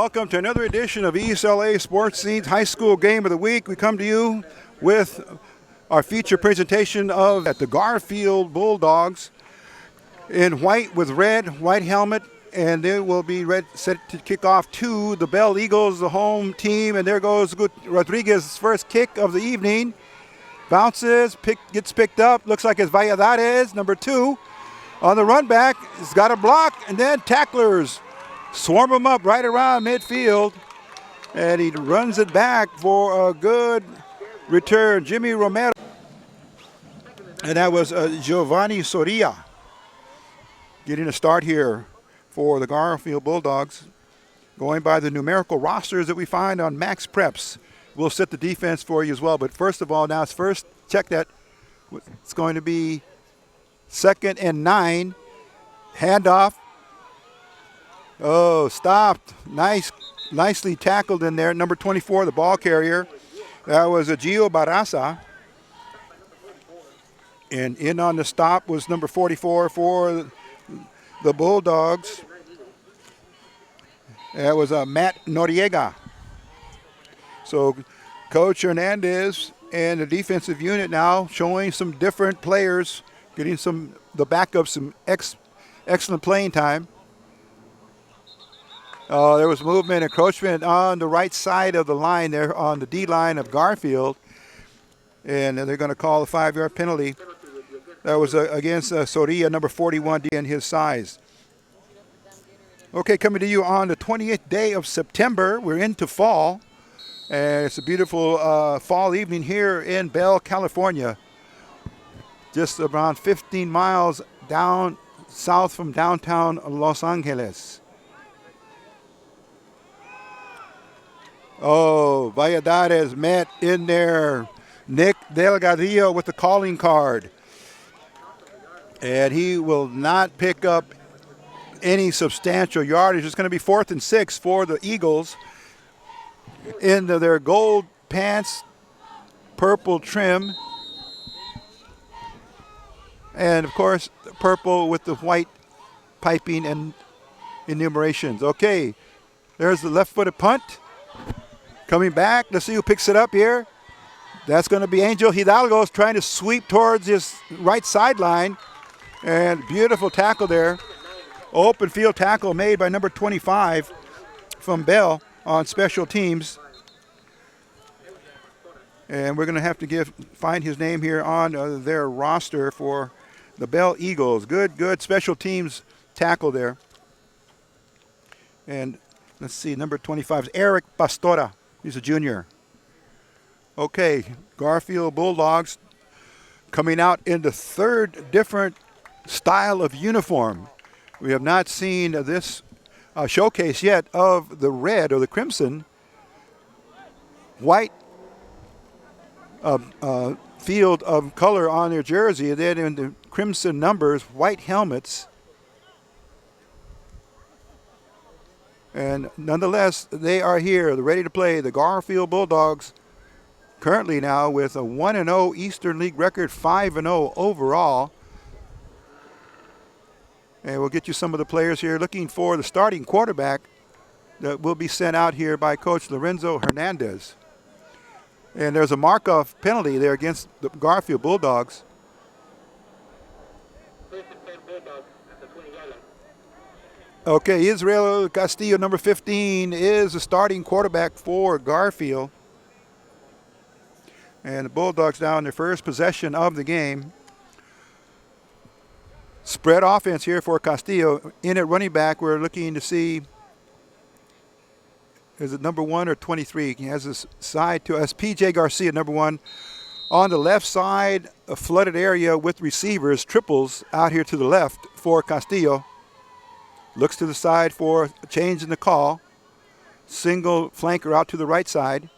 Welcome to another edition of East LA Sports Scene's High School Game of the Week. We come to you with our feature presentation of the Garfield Bulldogs in white with red, white helmet, and they will be set to kick off to the Bell Eagles, the home team. And there goes Rodriguez's first kick of the evening. Bounces, gets picked up. Looks like it's Valladares, number 2. On the run back, he's got a block, and then tacklers swarm him up right around midfield. And he runs it back for a good return. Jimmy Romero. And that was Giovanni Soria getting a start here for the Garfield Bulldogs, going by the numerical rosters that we find on Max Preps. We'll set the defense for you as well. But first of all, now it's first check that. It's going to be 2nd and 9. Handoff. Oh, stopped. Nicely tackled in there. Number 24, the ball carrier. That was a Gio Barraza. And in on the stop was number 44 for the Bulldogs. That was Matt Noriega. So Coach Hernandez and the defensive unit now showing some different players, getting the backups some excellent playing time. There was movement, encroachment on the right side of the line there on the D line of Garfield. And they're going to call a 5-yard penalty. That was against Soria, number 41, and his size. Okay, coming to you on the 20th day of September. We're into fall. And it's a beautiful fall evening here in Bell, California. Just around 15 miles down south from downtown Los Angeles. Oh, Valladares met in there. Nick Delgadillo with the calling card. And he will not pick up any substantial yardage. It's going to be 4th and 6 for the Eagles. Into their gold pants, purple trim. And, of course, purple with the white piping and enumerations. Okay, there's the left-footed punt. Coming back, let's see who picks it up here. That's going to be Angel Hidalgo trying to sweep towards his right sideline. And beautiful tackle there. Open field tackle made by number 25 from Bell on special teams. And we're going to have to find his name here on their roster for the Bell Eagles. Good special teams tackle there. And let's see, number 25 is Eric Pastora. He's a junior. Okay, Garfield Bulldogs coming out in the third different style of uniform. We have not seen this showcase yet of the red or the crimson white field of color on their jersey, and then in the crimson numbers, white helmets. And nonetheless, they are here, they're ready to play. The Garfield Bulldogs currently now with a 1-0 Eastern League record, 5-0 overall. And we'll get you some of the players here looking for the starting quarterback that will be sent out here by Coach Lorenzo Hernandez. And there's a mark-off penalty there against the Garfield Bulldogs. Okay, Israel Castillo, number 15, is the starting quarterback for Garfield. And the Bulldogs now in their first possession of the game. Spread offense here for Castillo. In at running back, we're looking to see, is it number 1 or 23? He has his side to us. P.J. Garcia, number 1. On the left side, a flooded area with receivers, triples out here to the left for Castillo. Looks to the side for a change in the call. Single flanker out to the right side.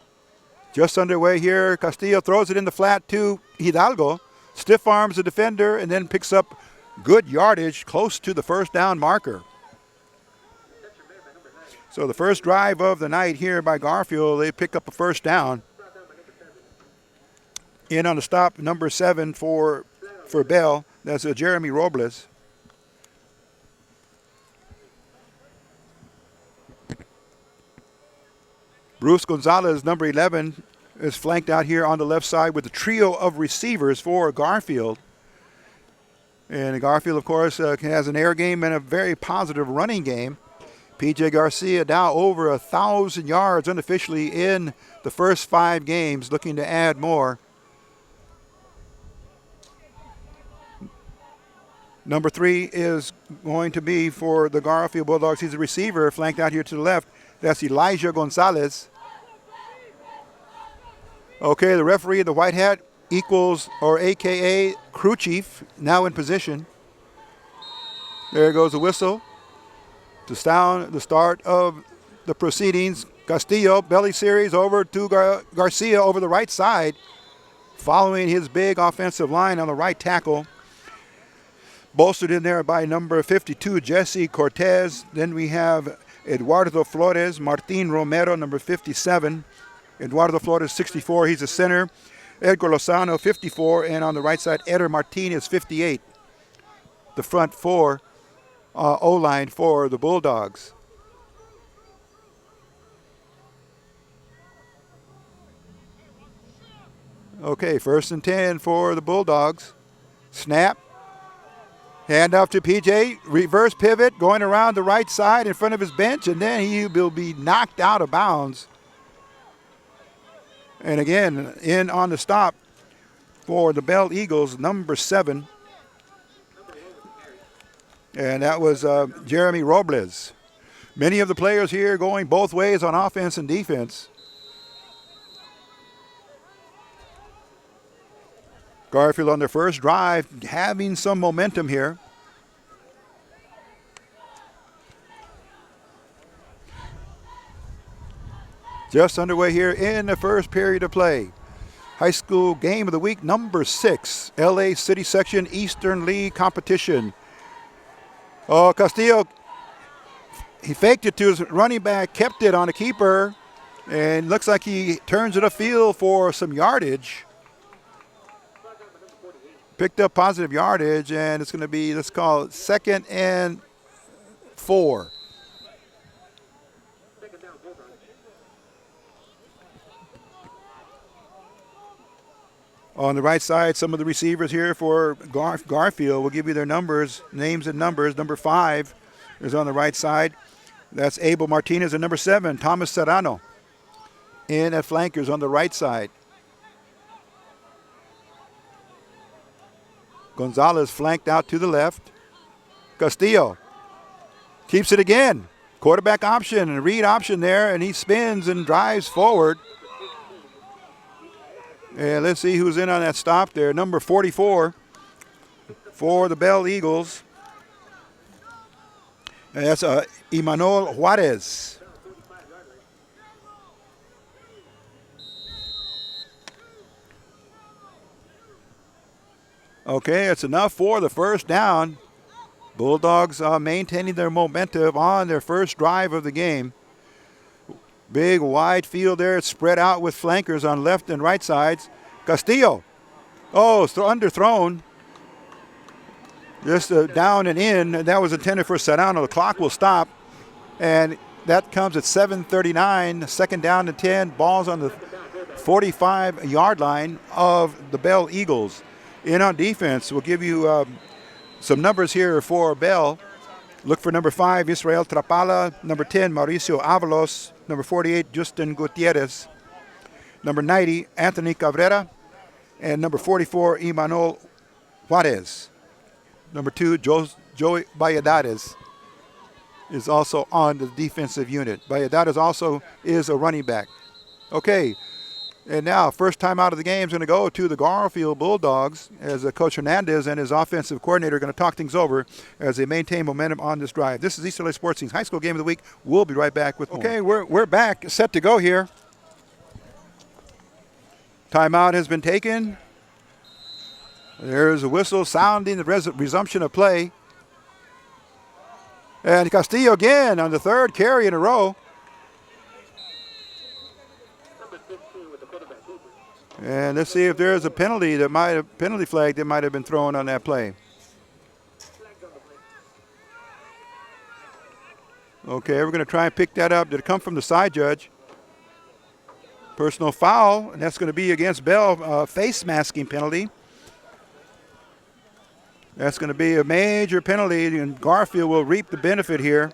Just underway here, Castillo throws it in the flat to Hidalgo. Stiff arms the defender and then picks up good yardage close to the first down marker. So the first drive of the night here by Garfield, they pick up a first down. In on the stop, number 7 for Bell. That's Jeremy Robles. Bruce Gonzalez, number 11, is flanked out here on the left side with a trio of receivers for Garfield. And Garfield, of course, has an air game and a very positive running game. P.J. Garcia now over 1,000 yards unofficially in the first 5 games, looking to add more. Number 3 is going to be for the Garfield Bulldogs. He's a receiver flanked out here to the left. That's Elijah Gonzalez. Okay, the referee in the white hat equals, or AKA, crew chief, now in position. There goes the whistle to sound the start of the proceedings. Castillo, belly series over to Garcia over the right side, following his big offensive line on the right tackle. Bolstered in there by number 52, Jesse Cortez. Then we have Eduardo Flores, Martin Romero, number 57. Eduardo Flores, 64, he's a center. Edgar Lozano, 54, and on the right side, Eder Martinez, 58. The front 4 O-line for the Bulldogs. Okay, 1st and 10 for the Bulldogs. Snap. Hand off to PJ, reverse pivot, going around the right side in front of his bench, and then he will be knocked out of bounds. And again, in on the stop for the Bell Eagles, number 7. And that was Jeremy Robles. Many of the players here going both ways on offense and defense. Garfield on their first drive, having some momentum here. Just underway here in the first period of play. High school game of the week, number 6, LA City Section Eastern League competition. Oh, Castillo, he faked it to his running back, kept it on a keeper, and looks like he turns it upfield for some yardage. Picked up positive yardage, and it's going to be, let's call it 2nd and 4. On the right side, some of the receivers here for Garfield will give you their numbers, names and numbers. Number 5 is on the right side. That's Abel Martinez, and number 7, Thomas Serrano, in at flankers on the right side. Gonzalez flanked out to the left. Castillo keeps it again. Quarterback option and read option there, and he spins and drives forward. And let's see who's in on that stop there. Number 44 for the Bell Eagles. And that's Emmanuel Juarez. Okay, it's enough for the first down. Bulldogs maintaining their momentum on their first drive of the game. Big wide field there. It's spread out with flankers on left and right sides. Castillo. Oh, it's underthrown. Just down and in. And that was intended for Serrano. The clock will stop. And that comes at 7:39. 2nd down and 10. Ball's on the 45-yard line of the Bell Eagles. In on defense, we'll give you some numbers here for Bell. Look for number 5, Israel Trapala. Number 10, Mauricio Avalos. Number 48, Justin Gutierrez. Number 90, Anthony Cabrera. And number 44, Emmanuel Juarez. Number 2, Joey Valladares is also on the defensive unit. Valladares also is a running back. Okay. And now, first time out of the game is going to go to the Garfield Bulldogs as Coach Hernandez and his offensive coordinator are going to talk things over as they maintain momentum on this drive. This is East LA Sports Scene's High School Game of the Week. We'll be right back with more. Okay, we're back, set to go here. Timeout has been taken. There's a whistle sounding the resumption of play. And Castillo again on the 3rd carry in a row. And let's see if there's a penalty flag that might have been thrown on that play. Okay, we're going to try and pick that up. Did it come from the side judge? Personal foul, and that's going to be against Bell, face masking penalty. That's going to be a major penalty, and Garfield will reap the benefit here.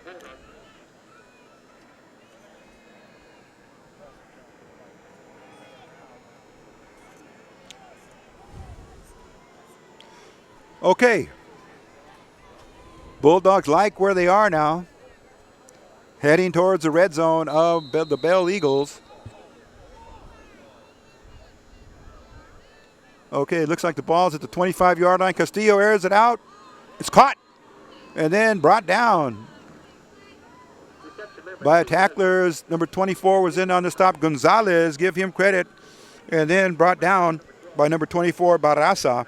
Okay. Bulldogs like where they are now, heading towards the red zone of the Bell Eagles. Okay, it looks like the ball's at the 25-yard line. Castillo airs it out. It's caught and then brought down by a tackler. Number 24 was in on the stop. Gonzalez, give him credit. And then brought down by number 24, Barraza.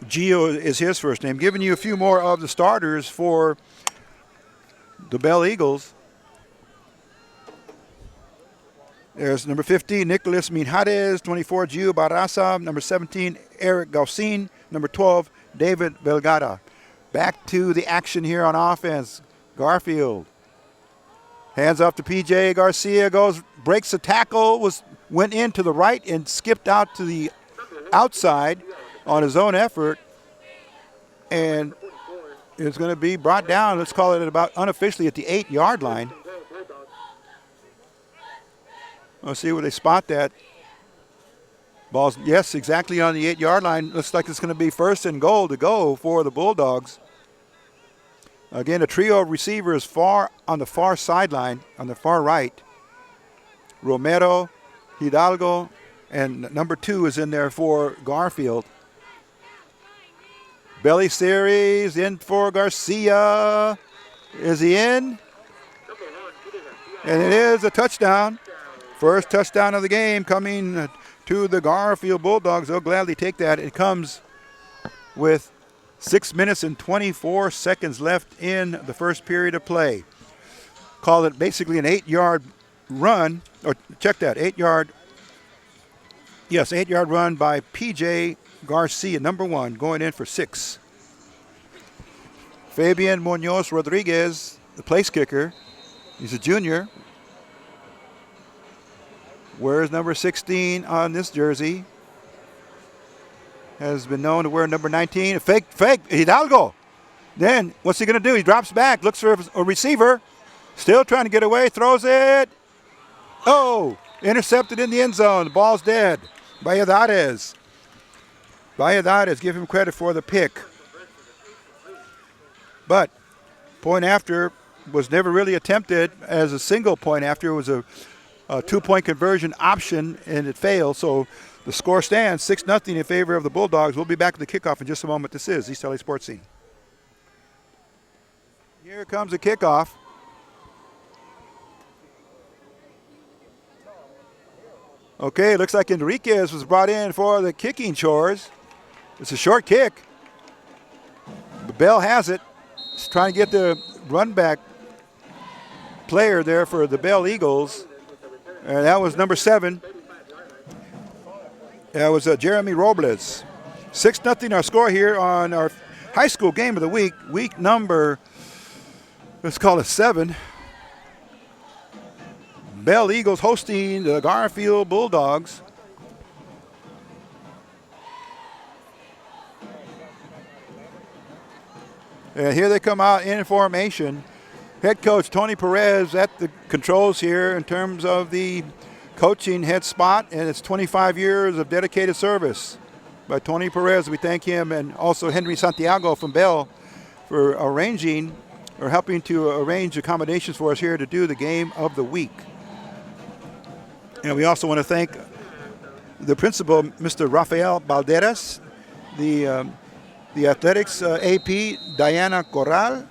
Gio is his first name. Giving you a few more of the starters for the Bell Eagles. There's number 15, Nicholas Minjarez. 24, Gio Barraza. Number 17, Eric Gaucin. Number 12, David Belgada. Back to the action here on offense. Garfield. Hands off to P.J. Garcia. Breaks the tackle. Went in to the right and skipped out to the outside on his own effort. And it's going to be brought down. Let's call it about unofficially at the 8-yard line. Let's see where they spot that. Ball's, yes, exactly on the 8-yard line. Looks like it's going to be first and goal to go for the Bulldogs. Again, a trio of receivers far on the far sideline, on the far right. Romero, Hidalgo, and number 2 is in there for Garfield. Belly series in for Garcia. Is he in? And it is a touchdown. First touchdown of the game coming to the Garfield Bulldogs. They'll gladly take that. It comes with 6 minutes and 24 seconds left in the first period of play. Call it basically an 8-yard run. Or check that, 8-yard. Yes, 8-yard run by P.J. Garcia, number 1, going in for 6. Fabian Munoz Rodriguez, the place kicker. He's a junior. Wears number 16 on this jersey. Has been known to wear number 19. Fake, Hidalgo. Then, what's he going to do? He drops back, looks for a receiver. Still trying to get away, throws it. Oh, intercepted in the end zone. The ball's dead. Valladares, give him credit for the pick. But point after was never really attempted as a single point after. It was a 2-point conversion option, and it failed. So the score stands 6-0 in favor of the Bulldogs. We'll be back to the kickoff in just a moment. This is East LA Sports Scene. Here comes the kickoff. Okay, looks like Enriquez was brought in for the kicking chores. It's a short kick. But Bell has it. He's trying to get the run back player there for the Bell Eagles. And that was number 7. That was Jeremy Robles. 6-0 our score here on our high school game of the week. Week number, let's call it 7. Bell Eagles hosting the Garfield Bulldogs. And here they come out in formation. Head coach Tony Perez at the controls here in terms of the coaching head spot, and it's 25 years of dedicated service by Tony Perez. We thank him, and also Henry Santiago from Bell for arranging or helping to arrange accommodations for us here to do the game of the week. And we also want to thank the principal, Mr. Rafael Balderas, the athletics AP, Diana Corral,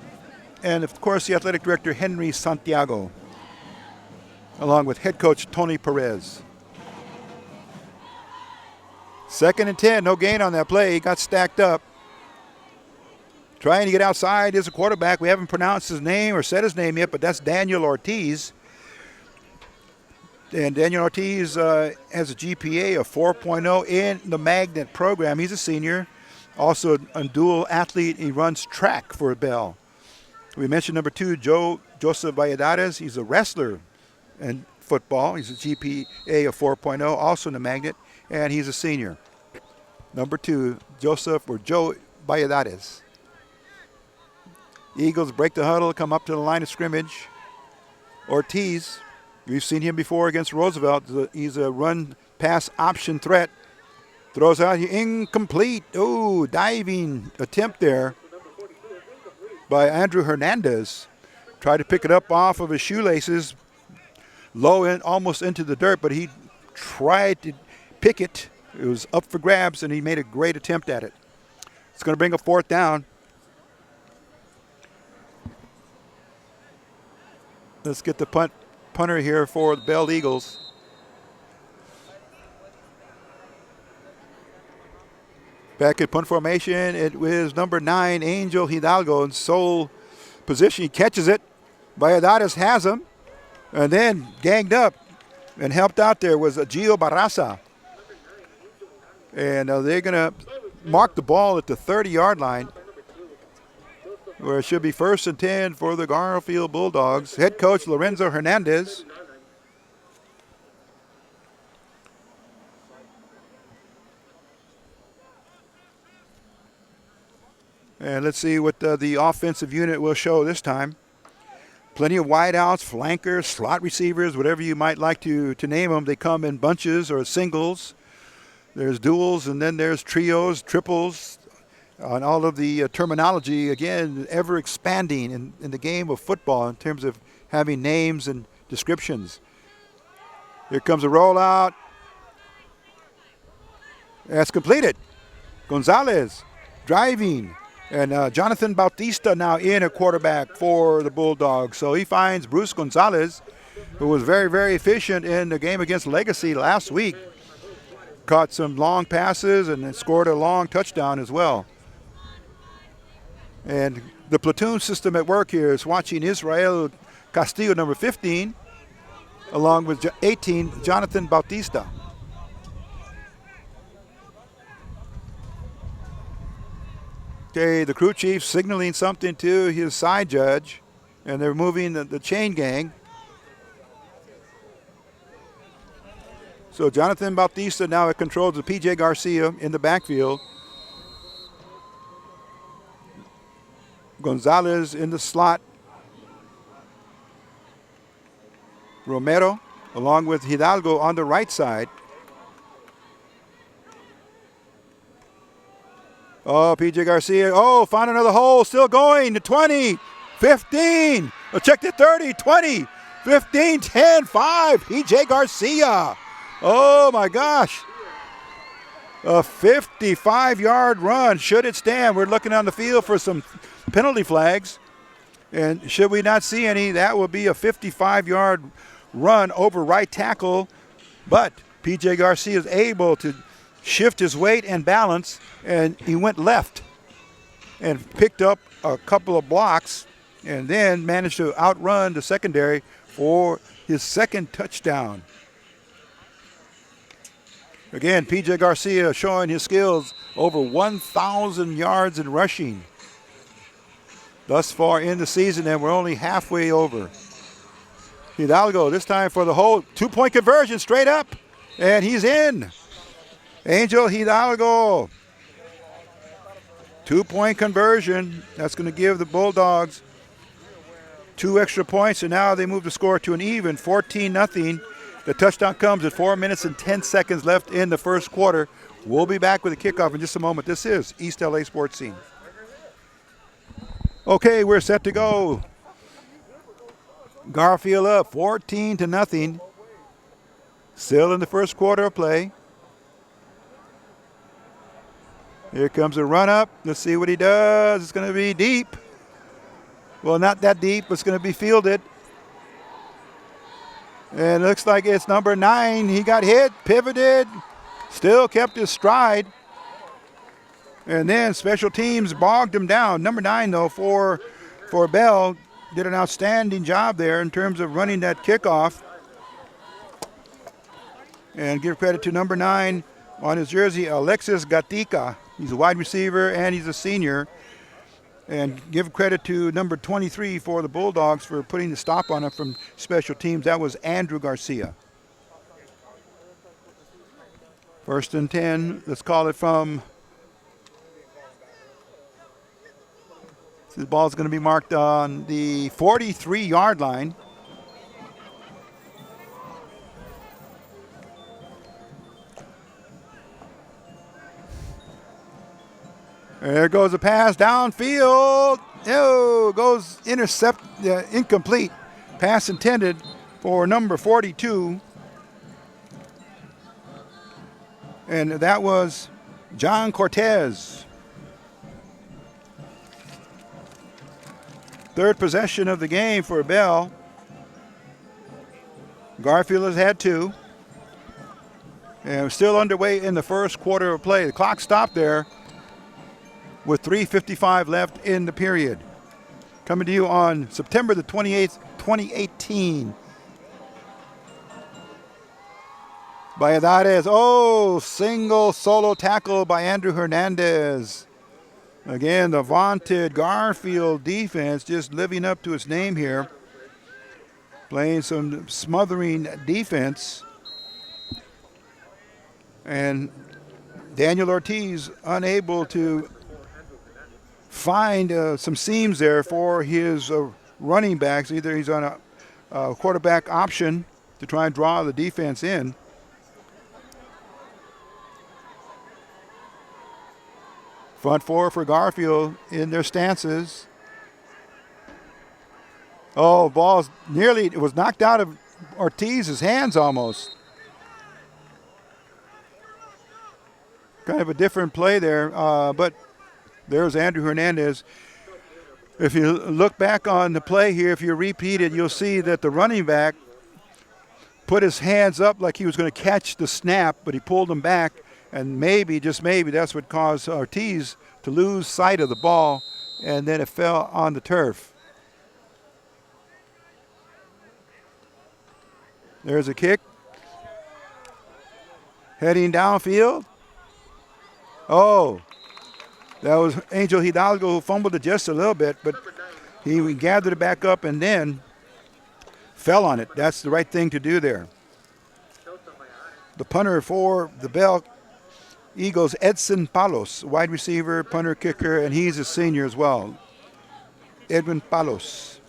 and of course the athletic director, Henry Santiago, along with head coach Tony Perez. 2nd and 10, no gain on that play. He got stacked up. Trying to get outside is a quarterback. We haven't pronounced his name or said his name yet, but that's Daniel Ortiz. And Daniel Ortiz has a GPA of 4.0 in the magnet program. He's a senior, also a dual athlete. He runs track for Bell. We mentioned number 2, Joseph Valladares. He's a wrestler in football. He's a GPA of 4.0, also in the magnet, and he's a senior. Number 2, Joseph or Joe Valladares. Eagles break the huddle, come up to the line of scrimmage. Ortiz, we've seen him before against Roosevelt. He's a run-pass option threat. Throws out incomplete. Oh, diving attempt there by Andrew Hernandez. Tried to pick it up off of his shoelaces, low in, almost into the dirt, but he tried to pick it. It was up for grabs, and he made a great attempt at it. It's going to bring a 4th down. Let's get the punter here for the Bell Eagles. Back at punt formation, it was number 9, Angel Hidalgo, in sole position. He catches it. Valladares has him. And then ganged up and helped out there was Gio Barraza. And they're going to mark the ball at the 30-yard line, where it should be 1st and 10 for the Garfield Bulldogs. Head coach Lorenzo Hernandez. And let's see what the offensive unit will show this time. Plenty of wideouts, flankers, slot receivers, whatever you might like to name them. They come in bunches or singles. There's duals, and then there's trios, triples, and all of the terminology, again, ever expanding in the game of football in terms of having names and descriptions. Here comes a rollout. That's completed. Gonzalez driving. And Jonathan Bautista now in a quarterback for the Bulldogs. So he finds Bruce Gonzalez, who was very, very efficient in the game against Legacy last week. Caught some long passes and scored a long touchdown as well. And the platoon system at work here is watching Israel Castillo, number 15, along with 18, Jonathan Bautista. Okay, the crew chief signaling something to his side judge, and they're moving the chain gang. So Jonathan Bautista now controls the P.J. Garcia in the backfield. Gonzalez in the slot. Romero along with Hidalgo on the right side. Oh, P.J. Garcia. Oh, found another hole. Still going to 20, 15. Oh, check the 30, 20, 15, 10, 5. P.J. Garcia. Oh, my gosh. A 55-yard run. Should it stand? We're looking on the field for some penalty flags. And should we not see any, that will be a 55-yard run over right tackle. But P.J. Garcia is able to shift his weight and balance, and he went left and picked up a couple of blocks and then managed to outrun the secondary for his second touchdown. Again, P.J. Garcia showing his skills, over 1,000 yards in rushing thus far in the season, and we're only halfway over. Hidalgo this time for the hold. 2-point conversion straight up, and he's in. Angel Hidalgo. 2-point conversion. That's going to give the Bulldogs 2 extra points, and now they move the score to an even 14-0. The touchdown comes at 4 minutes and 10 seconds left in the first quarter. We'll be back with a kickoff in just a moment. This is East LA Sports Scene. Okay, we're set to go. Garfield up 14-0. Still in the first quarter of play. Here comes a run up. Let's see what he does. It's going to be deep. Well, not that deep, but it's going to be fielded. And it looks like it's number 9. He got hit, pivoted, still kept his stride. And then special teams bogged him down. Number 9, though, for Bell, did an outstanding job there in terms of running that kickoff. And give credit to number 9 on his jersey, Alexis Gatica. He's a wide receiver and he's a senior. And give credit to number 23 for the Bulldogs for putting the stop on him from special teams. That was Andrew Garcia. 1st and 10. Let's call it from. The ball's going to be marked on the 43-yard line. There goes a pass downfield. Oh, goes incomplete. Pass intended for number 42. And that was John Cortez. 3rd possession of the game for Bell. Garfield has had 2. And still underway in the first quarter of play. The clock stopped there with 3:55 left in the period. Coming to you on September the 28th, 2018. Valladares, single solo tackle by Andrew Hernandez. Again, the vaunted Garfield defense just living up to its name here. Playing some smothering defense. And Daniel Ortiz unable to find some seams there for his running backs. Either he's on a quarterback option to try and draw the defense in. Front 4 for Garfield in their stances. Ball's nearly, it was knocked out of Ortiz's hands almost. Kind of a different play there, but there's Andrew Hernandez. If you look back on the play here, if you repeat it, you'll see that the running back put his hands up like he was going to catch the snap, but he pulled them back, and maybe, just maybe, that's what caused Ortiz to lose sight of the ball, and then it fell on the turf. There's a kick. Heading downfield. That was Angel Hidalgo who fumbled it just a little bit, but he gathered it back up and then fell on it. That's the right thing to do there. The punter for the Bell Eagles, Edson Palos, wide receiver, punter, kicker, and he's a senior as well. Edwin Palos.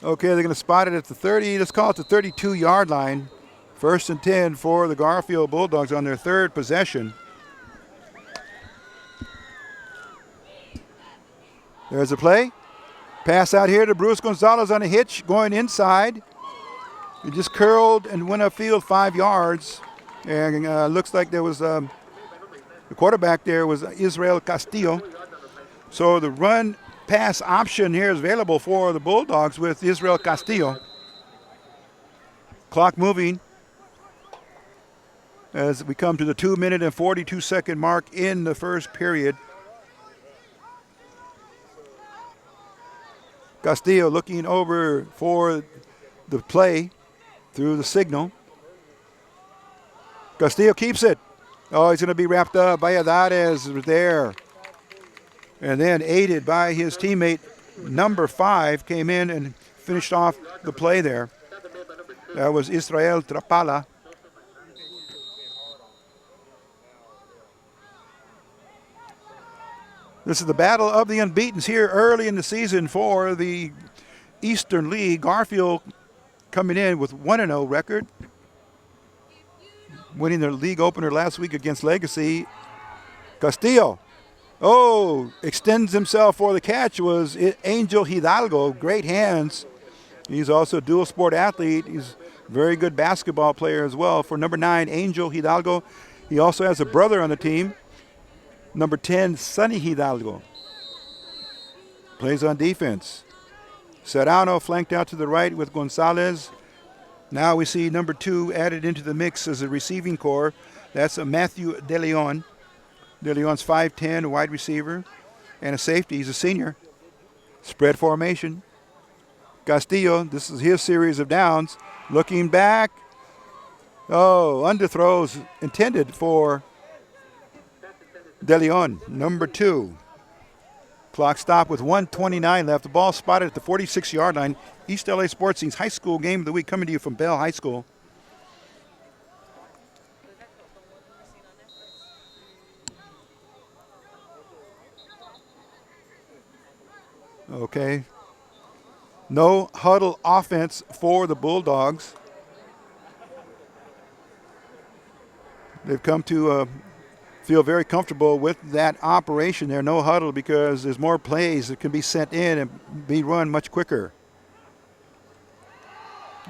Okay, they're going to spot it at the 30. Let's call it the 32-yard line. 1st and 10 for the Garfield Bulldogs on their 3rd possession. There's a play. Pass out here to Bruce Gonzalez on a hitch, going inside. He just curled and went upfield 5 yards. And looks like there was the quarterback there was Israel Castillo. So the run pass option here is available for the Bulldogs with Israel Castillo. Clock moving as we come to the 2-minute and 42-second mark in the first period. Castillo looking over for the play through the signal. Castillo keeps it. He's going to be wrapped up. Valladares is there. And then aided by his teammate, number 5, came in and finished off the play there. That was Israel Trapala. This is the battle of the unbeatens here early in the season for the Eastern League. Garfield coming in with 1-0 record, winning their league opener last week against Legacy. Castillo. Extends himself for the catch was Angel Hidalgo. Great hands. He's also a dual sport athlete. He's a very good basketball player as well. For number 9, Angel Hidalgo. He also has a brother on the team. Number 10, Sonny Hidalgo. Plays on defense. Serrano flanked out to the right with Gonzalez. Now we see number 2 added into the mix as a receiving core. That's Matthew De Leon. De Leon's 5'10", a wide receiver, and a safety. He's a senior. Spread formation. Castillo, this is his series of downs. Looking back. Oh, underthrows intended for De Leon, number 2. Clock stopped with 1:29 left. The ball spotted at the 46-yard line. East LA Sports Scene's high school game of the week coming to you from Bell High School. Okay. No huddle offense for the Bulldogs. They've come to feel very comfortable with that operation there. No huddle because there's more plays that can be sent in and be run much quicker.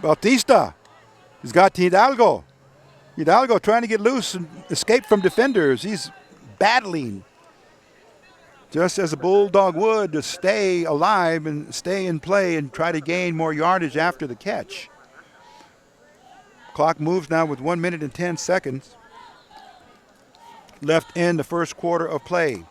Bautista has got Hidalgo. Hidalgo trying to get loose and escape from defenders. He's battling just as a Bulldog would to stay alive and stay in play and try to gain more yardage after the catch. Clock moves now with 1 minute and 10 seconds left in the first quarter of play.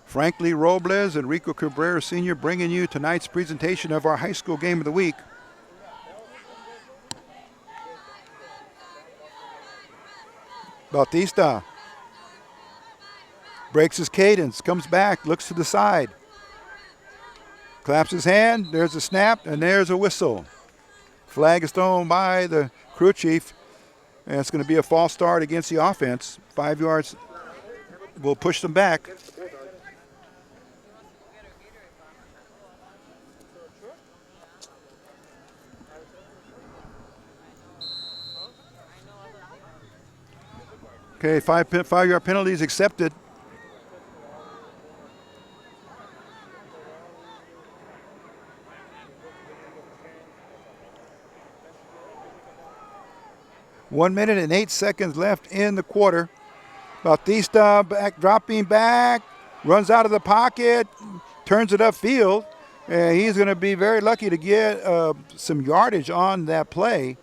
Franklin Robles and Rico Cabrera Sr. bringing you tonight's presentation of our high school game of the week. Bautista breaks his cadence, comes back, looks to the side. Claps his hand, there's a snap, and there's a whistle. Flag is thrown by the crew chief, and it's going to be a false start against the offense. 5 yards will push them back. Okay, five-yard penalties accepted. One minute and 8 seconds left in the quarter. Bautista dropping back, runs out of the pocket, turns it upfield, and he's going to be very lucky to get some yardage on that play.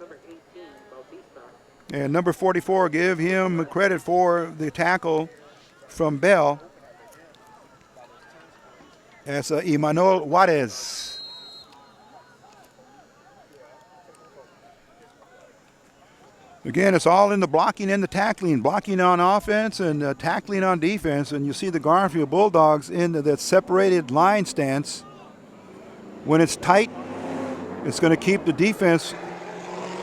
And number 44, give him credit for the tackle from Bell. That's Emmanuel Juarez. Again, it's all in the blocking and the tackling. Blocking on offense and tackling on defense. And you see the Garfield Bulldogs in that separated line stance. When it's tight, it's going to keep the defense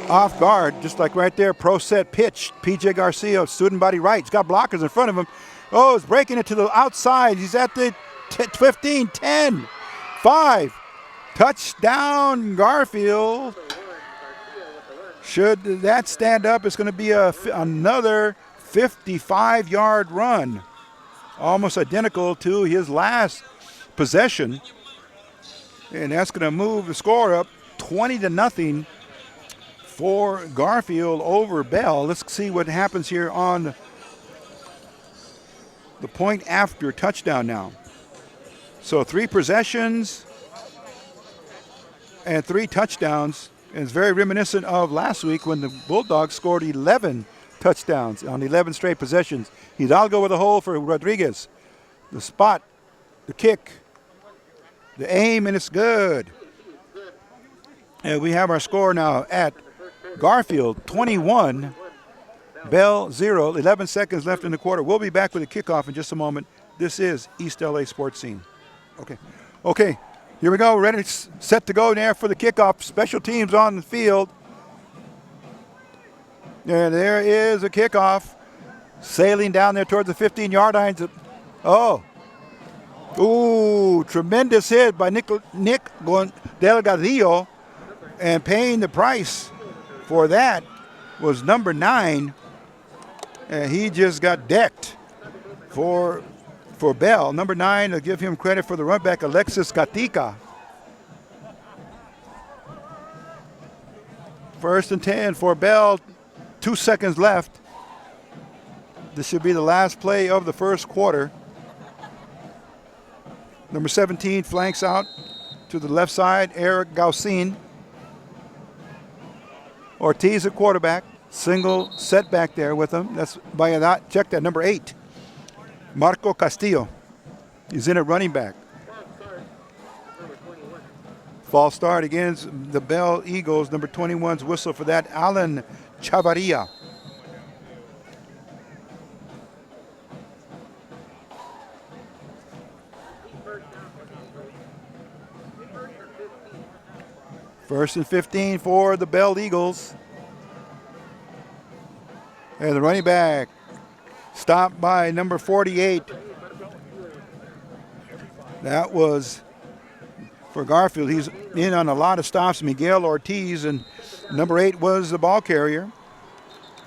off guard, just like right there, pro set pitch. P.J. Garcia, student body right. He's got blockers in front of him. Oh, he's breaking it to the outside. He's at the 15, 10, 5. Touchdown, Garfield. Should that stand up, it's going to be another 55-yard run. Almost identical to his last possession. And that's going to move the score up 20-0 for Garfield over Bell. Let's see what happens here on the point after touchdown now. So 3 possessions and 3 touchdowns. And it's very reminiscent of last week when the Bulldogs scored 11 touchdowns on 11 straight possessions. Hidalgo with a hole for Rodriguez. The spot, the kick, the aim, and it's good. And we have our score now at Garfield 21, Bell 0, 11 seconds left in the quarter. We'll be back with a kickoff in just a moment. This is East LA Sports Scene. Okay. Here we go, ready, set to go there for the kickoff. Special teams on the field. And there is a kickoff. Sailing down there towards the 15-yard line. Oh. Ooh, tremendous hit by Nick Delgadillo. And paying the price for that was number 9. And he just got decked for Bell. Number 9, to give him credit for the run back, Alexis Gatica. 1st and 10 for Bell. 2 seconds left. This should be the last play of the first quarter. Number 17 flanks out to the left side, Eric Gausin. Ortiz at quarterback. Single setback there with him. That's by that. Check that, number 8. Marco Castillo is in at running back. False start against the Bell Eagles. Number 21's whistle for that, Alan Chavarria. First and 15 for the Bell Eagles. And the running back stopped by number 48. That was for Garfield. He's in on a lot of stops, Miguel Ortiz, and number 8 was the ball carrier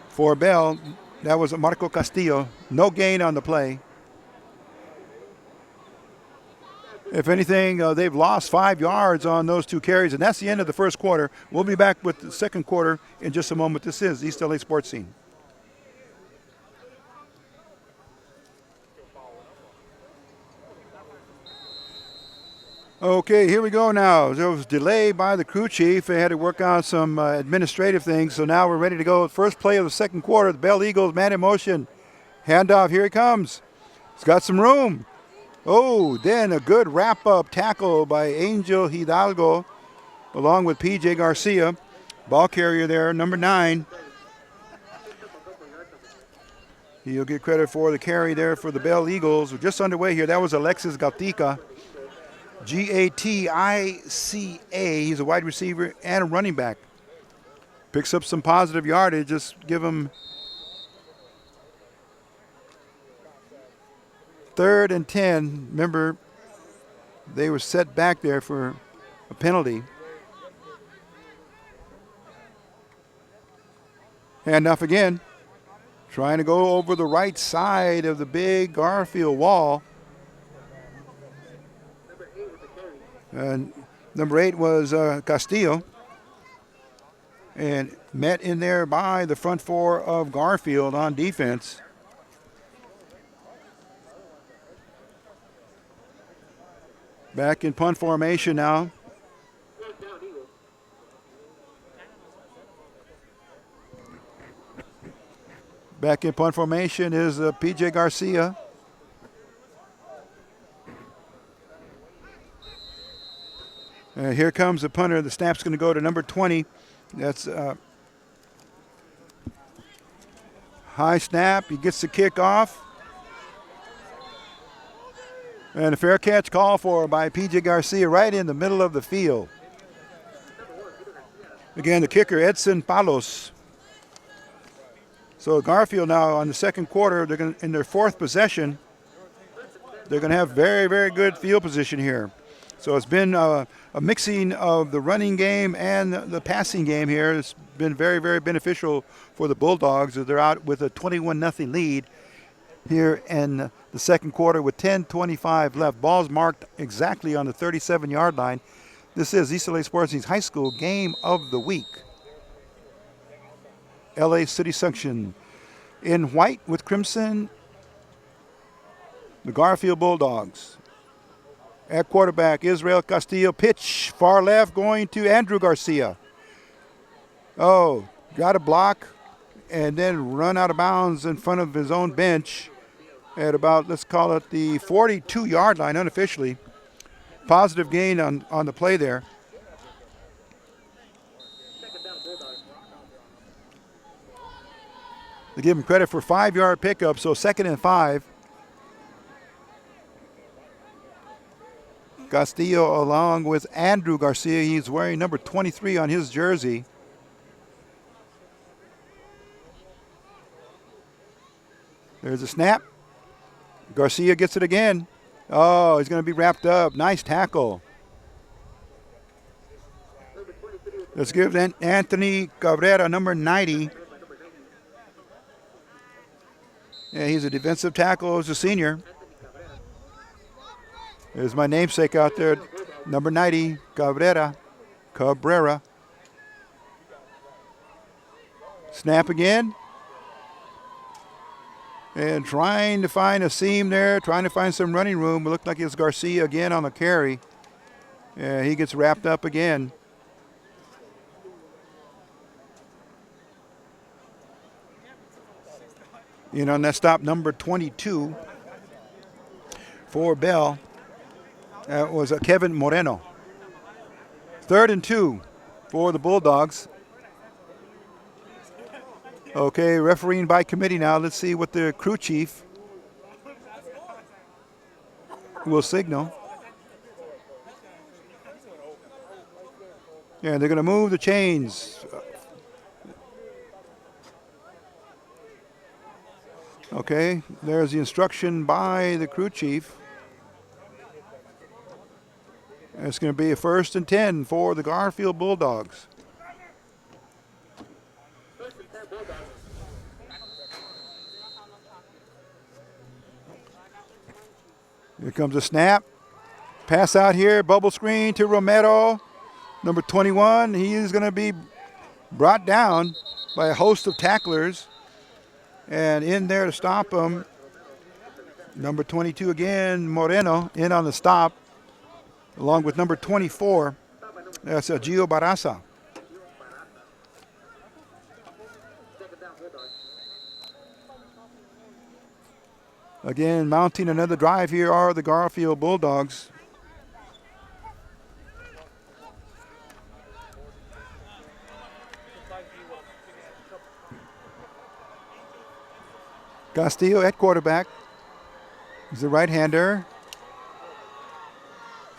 for Bell. That was Marco Castillo. No gain on the play. If anything, they've lost 5 yards on those 2 carries, and that's the end of the first quarter. We'll be back with the second quarter in just a moment. This is East LA Sports Scene. Okay, here we go now. There was delay by the crew chief. They had to work out some administrative things, so now we're ready to go. First play of the second quarter, the Bell Eagles, man in motion. Handoff, here he comes. He's got some room. Oh, then a good wrap-up tackle by Angel Hidalgo along with P.J. Garcia. Ball carrier there, number 9. He'll get credit for the carry there for the Bell Eagles. We're just underway here. That was Alexis Gatica. G-A-T-I-C-A. He's a wide receiver and a running back. Picks up some positive yardage. Just give him 3rd and 10. Remember, they were set back there for a penalty. Handoff again. Trying to go over the right side of the big Garfield wall. And number 8 was Castillo. And met in there by the front 4 of Garfield on defense. Back in punt formation now. Back in punt formation is P.J. Garcia. Here comes the punter. The snap's going to go to number 20. That's high snap. He gets the kick off. And a fair catch call for by P.J. Garcia right in the middle of the field. Again, the kicker, Edson Palos. So Garfield now on the second quarter, they're going in their 4th possession. They're going to have very, very good field position here. So it's been a mixing of the running game and the passing game here. It's been very, very beneficial for the Bulldogs. They're out with a 21-0 lead here in the second quarter with 10:25 left. Ball's marked exactly on the 37-yard line. This is East LA Sports Scene's high school game of the week. LA City Section in white with crimson, the Garfield Bulldogs. At quarterback, Israel Castillo. Pitch far left going to Andrew Garcia. Oh, got a block and then run out of bounds in front of his own bench at about, let's call it the 42-yard line unofficially. Positive gain on the play there. They give him credit for 5-yard pickup, so 2nd and 5. Castillo along with Andrew Garcia. He's wearing number 23 on his jersey. There's a snap. Garcia gets it again. Oh, he's going to be wrapped up. Nice tackle. Let's give Anthony Cabrera number 90. Yeah, he's a defensive tackle as a senior. There's my namesake out there, number 90, Cabrera. Snap again. And trying to find a seam there, trying to find some running room. It looked like it's Garcia again on the carry. Yeah, he gets wrapped up again. On that stop, number 22 for Bell. That was Kevin Moreno. 3rd and 2 for the Bulldogs. Okay, refereeing by committee now. Let's see what the crew chief will signal. And they're going to move the chains. Okay, there's the instruction by the crew chief. It's going to be a 1st and 10 for the Garfield Bulldogs. Here comes a snap. Pass out here, bubble screen to Romero. Number 21, he is going to be brought down by a host of tacklers. And in there to stop him, number 22 again, Moreno, in on the stop, along with number 24. That's Gio Barraza. Again, mounting another drive here are the Garfield Bulldogs. Castillo at quarterback. He's the right-hander.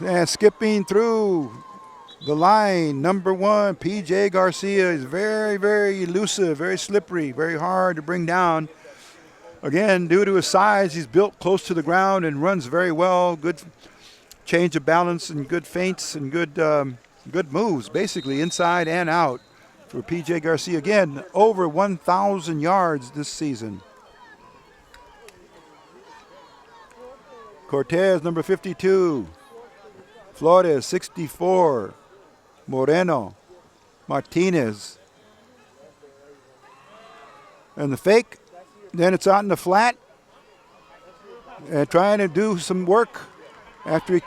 And skipping through the line, number 1, P.J. Garcia is very, very elusive, very slippery, very hard to bring down. Again, due to his size, he's built close to the ground and runs very well. Good change of balance and good feints and good moves, basically inside and out for P.J. Garcia. Again, over 1,000 yards this season. Cortez, number 52. Flores, 64. Moreno. Martinez. And the fake. Then it's out in the flat. And trying to do some work after he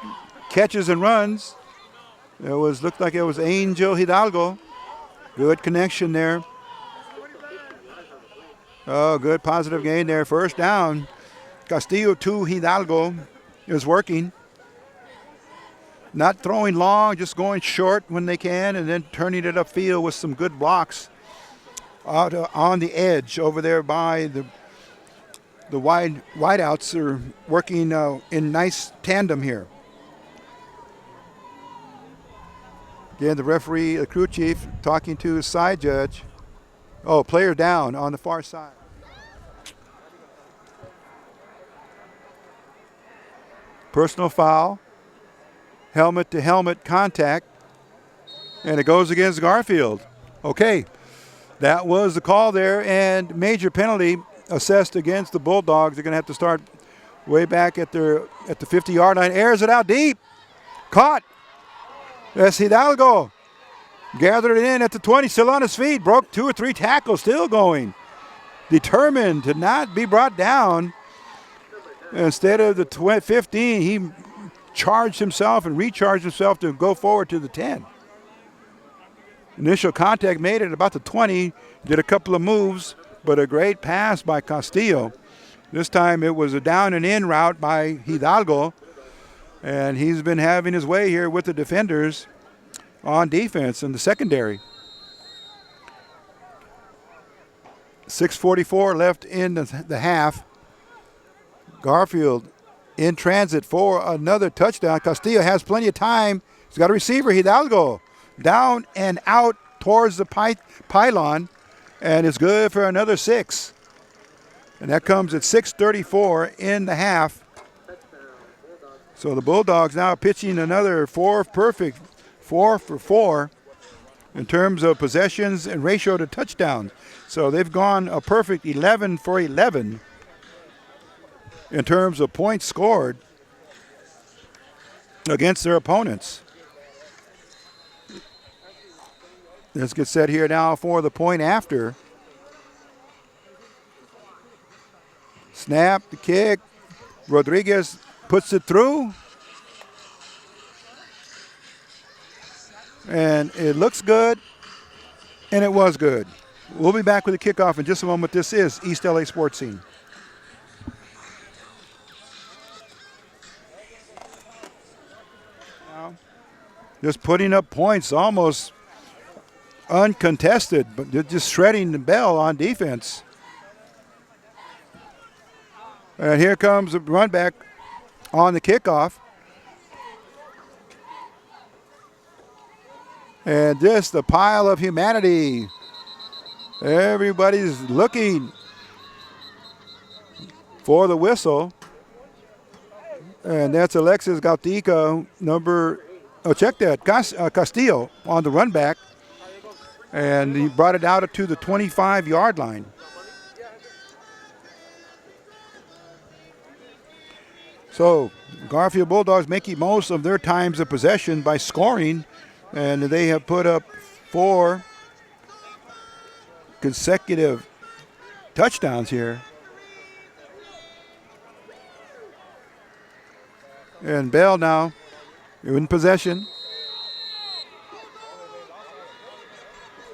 catches and runs. Looked like it was Angel Hidalgo. Good connection there. Oh, good positive gain there. 1st down. Castillo to Hidalgo is working. Not throwing long, just going short when they can, and then turning it upfield with some good blocks out on the edge over there by the wideouts are working in nice tandem here. Again, the referee, the crew chief, talking to his side judge. Oh, player down on the far side. Personal foul, helmet-to-helmet contact, and it goes against Garfield. Okay, that was the call there, and major penalty assessed against the Bulldogs. They're going to have to start way back at the 50-yard line. Airs it out deep. Caught. That's Hidalgo. Gathered it in at the 20, still on his feet. Broke 2 or 3 tackles, still going. Determined to not be brought down. Instead of the 15, he charged himself and recharged himself to go forward to the 10. Initial contact made at about the 20, did a couple of moves, but a great pass by Castillo. This time it was a down and in route by Hidalgo, and he's been having his way here with the defenders on defense in the secondary. 6:44 left in the half. Garfield in transit for another touchdown. Castillo has plenty of time. He's got a receiver, Hidalgo, down and out towards the pylon, and it's good for another 6. And that comes at 6:34 in the half. So the Bulldogs now pitching another 4 for 4 in terms of possessions and ratio to touchdowns. So they've gone a perfect 11 for 11 in terms of points scored against their opponents. Let's get set here now for the point after. Snap, the kick. Rodriguez puts it through. And it looks good, and it was good. We'll be back with the kickoff in just a moment. This is East LA Sports Scene. just putting up points almost uncontested, but they're just shredding the Bell on defense. And here comes the run back on the kickoff. And just a pile of humanity. Everybody's looking for the whistle. And that's Alexis Gautica, Castillo on the run back. And he brought it out to the 25-yard line. So Garfield Bulldogs making most of their times of possession by scoring, and they have put up 4 consecutive touchdowns here. And Bell now in possession.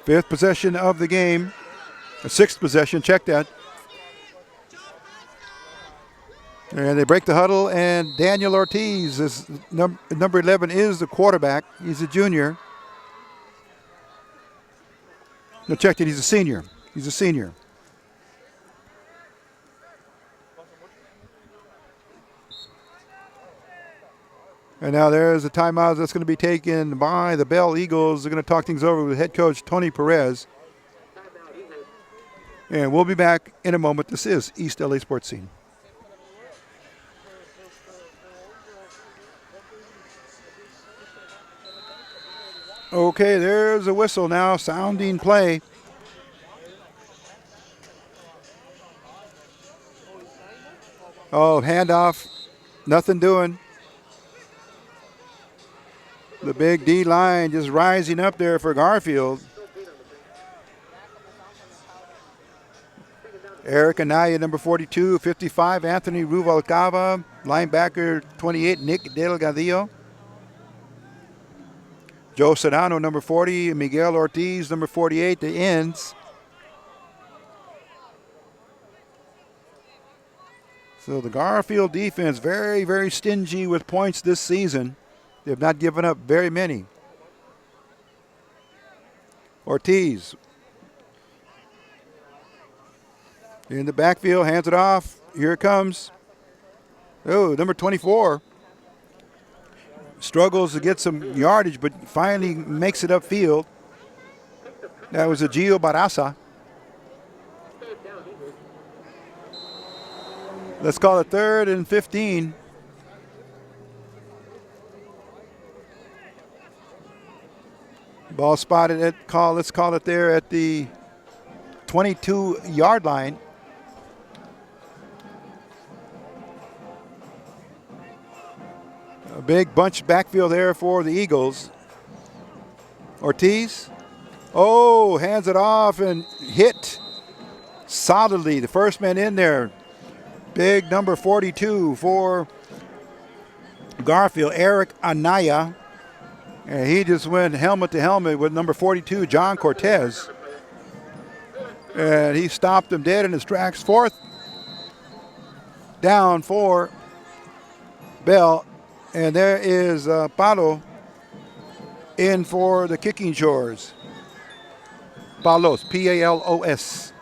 5th possession of the game. 6th possession, check that. And they break the huddle, and Daniel Ortiz, is number 11, is the quarterback. He's a junior. No, check it, he's a senior. He's a senior. And now there's a timeout that's going to be taken by the Bell Eagles. They're going to talk things over with head coach Tony Perez. And we'll be back in a moment. This is East LA Sports Scene. Okay, there's a whistle now, sounding play. Oh, handoff, nothing doing. The big D line just rising up there for Garfield. Eric Anaya, number 42, 55, Anthony Ruvalcaba, linebacker 28, Nick Delgadillo. Joe Sedano, number 40, Miguel Ortiz, number 48, the ends. So the Garfield defense very, very stingy with points this season. They've not given up very many. Ortiz in the backfield, hands it off. Here it comes. Oh, number 24. Struggles to get some yardage, but finally makes it upfield. That was a Gio Barraza. Let's call it 3rd and 15. Ball spotted at let's call it there at the 22-yard line. A big bunch backfield there for the Eagles. Ortiz. Oh, hands it off and hit solidly. The first man in there. Big number 42 for Garfield, Eric Anaya. And he just went helmet to helmet with number 42, John Cortez. And he stopped him dead in his tracks. 4th down for Bell. And there is Palo in for the kicking chores. Palos, P-A-L-O-S.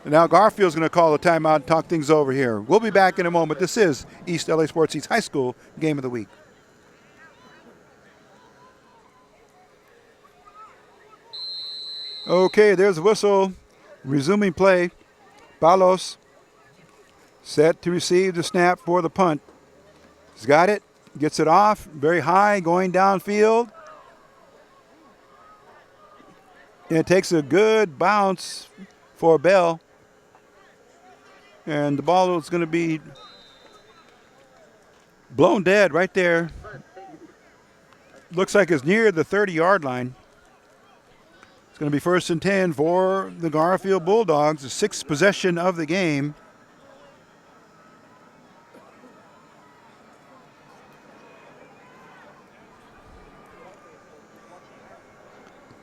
And now Garfield's going to call a timeout and talk things over here. We'll be back in a moment. This is East LA Sports East High School Game of the Week. Okay, there's a whistle. Resuming play. Palos set to receive the snap for the punt. He's got it. Gets it off. Very high, going downfield. And it takes a good bounce for Bell. And the ball is going to be blown dead right there. Looks like it's near the 30-yard line. It's going to be 1st and 10 for the Garfield Bulldogs, the 6th possession of the game.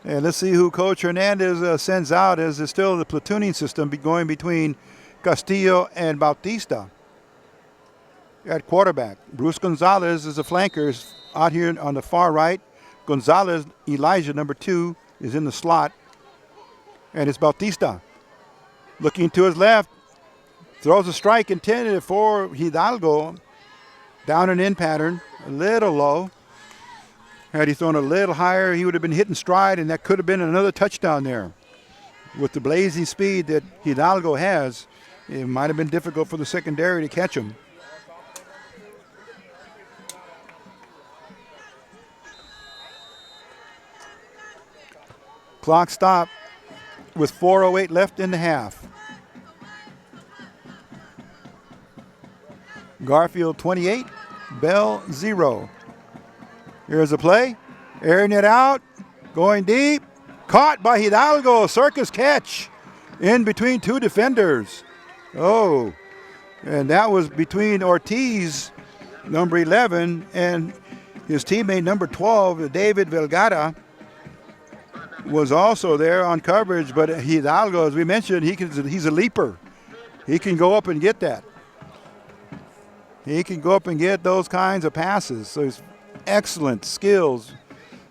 And let's see who Coach Hernandez sends out, as it's still the platooning system going between Castillo and Bautista at quarterback. Bruce Gonzalez is a flanker out here on the far right. Gonzalez, Elijah, number 2, is in the slot. And it's Bautista. Looking to his left. Throws a strike intended for Hidalgo. Down and in pattern. A little low. Had he thrown a little higher, he would have been hitting stride, and that could have been another touchdown there. With the blazing speed that Hidalgo has, it might have been difficult for the secondary to catch him. Clock stopped with 4:08 left in the half. Garfield 28, Bell 0. Here's a play. Airing it out. Going deep. Caught by Hidalgo. Circus catch in between 2 defenders. Oh, and that was between Ortiz, number 11, and his teammate, number 12, David Velgada, was also there on coverage. But Hidalgo, as we mentioned, he's a leaper. He can go up and get that. He can go up and get those kinds of passes. So he's excellent skills,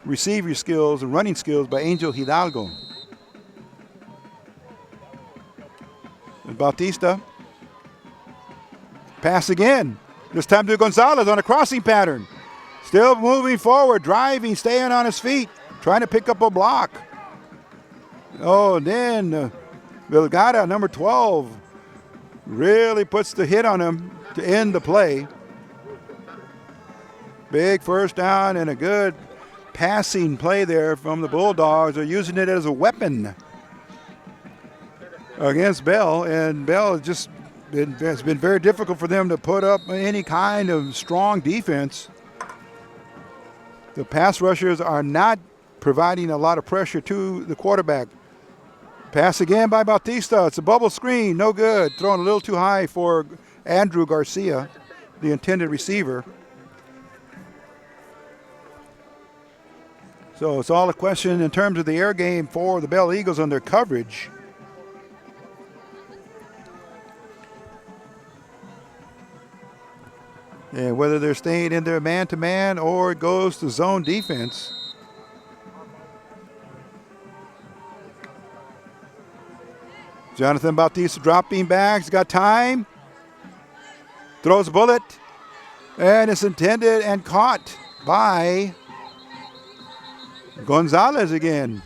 receiver skills, and running skills by Angel Hidalgo. And Bautista. Pass again. This time to Gonzalez on a crossing pattern. Still moving forward, driving, staying on his feet, trying to pick up a block. Oh, and then Velgada, number 12, really puts the hit on him to end the play. Big first down and a good passing play there from the Bulldogs. They're using it as a weapon against Bell, and Bell has been very difficult for them to put up any kind of strong defense. The pass rushers are not providing a lot of pressure to the quarterback. Pass again by Bautista. It's a bubble screen, no good. Thrown a little too high for Andrew Garcia, the intended receiver. So it's all a question in terms of the air game for the Bell Eagles on their coverage. And whether they're staying in their man-to-man or it goes to zone defense. Jonathan Bautista dropping back. He's got time. Throws a bullet. And it's intended and caught by Gonzalez again.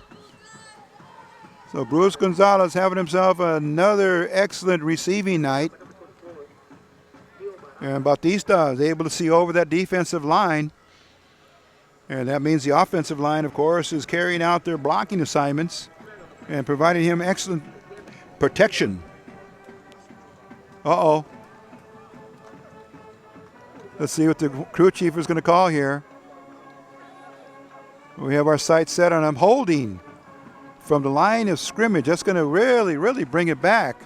So Bruce Gonzalez having himself another excellent receiving night. And Bautista is able to see over that defensive line. And that means the offensive line, of course, is carrying out their blocking assignments and providing him excellent protection. Uh-oh. Let's see what the crew chief is going to call here. We have our sights set on him. Holding from the line of scrimmage. That's going to really, really bring it back.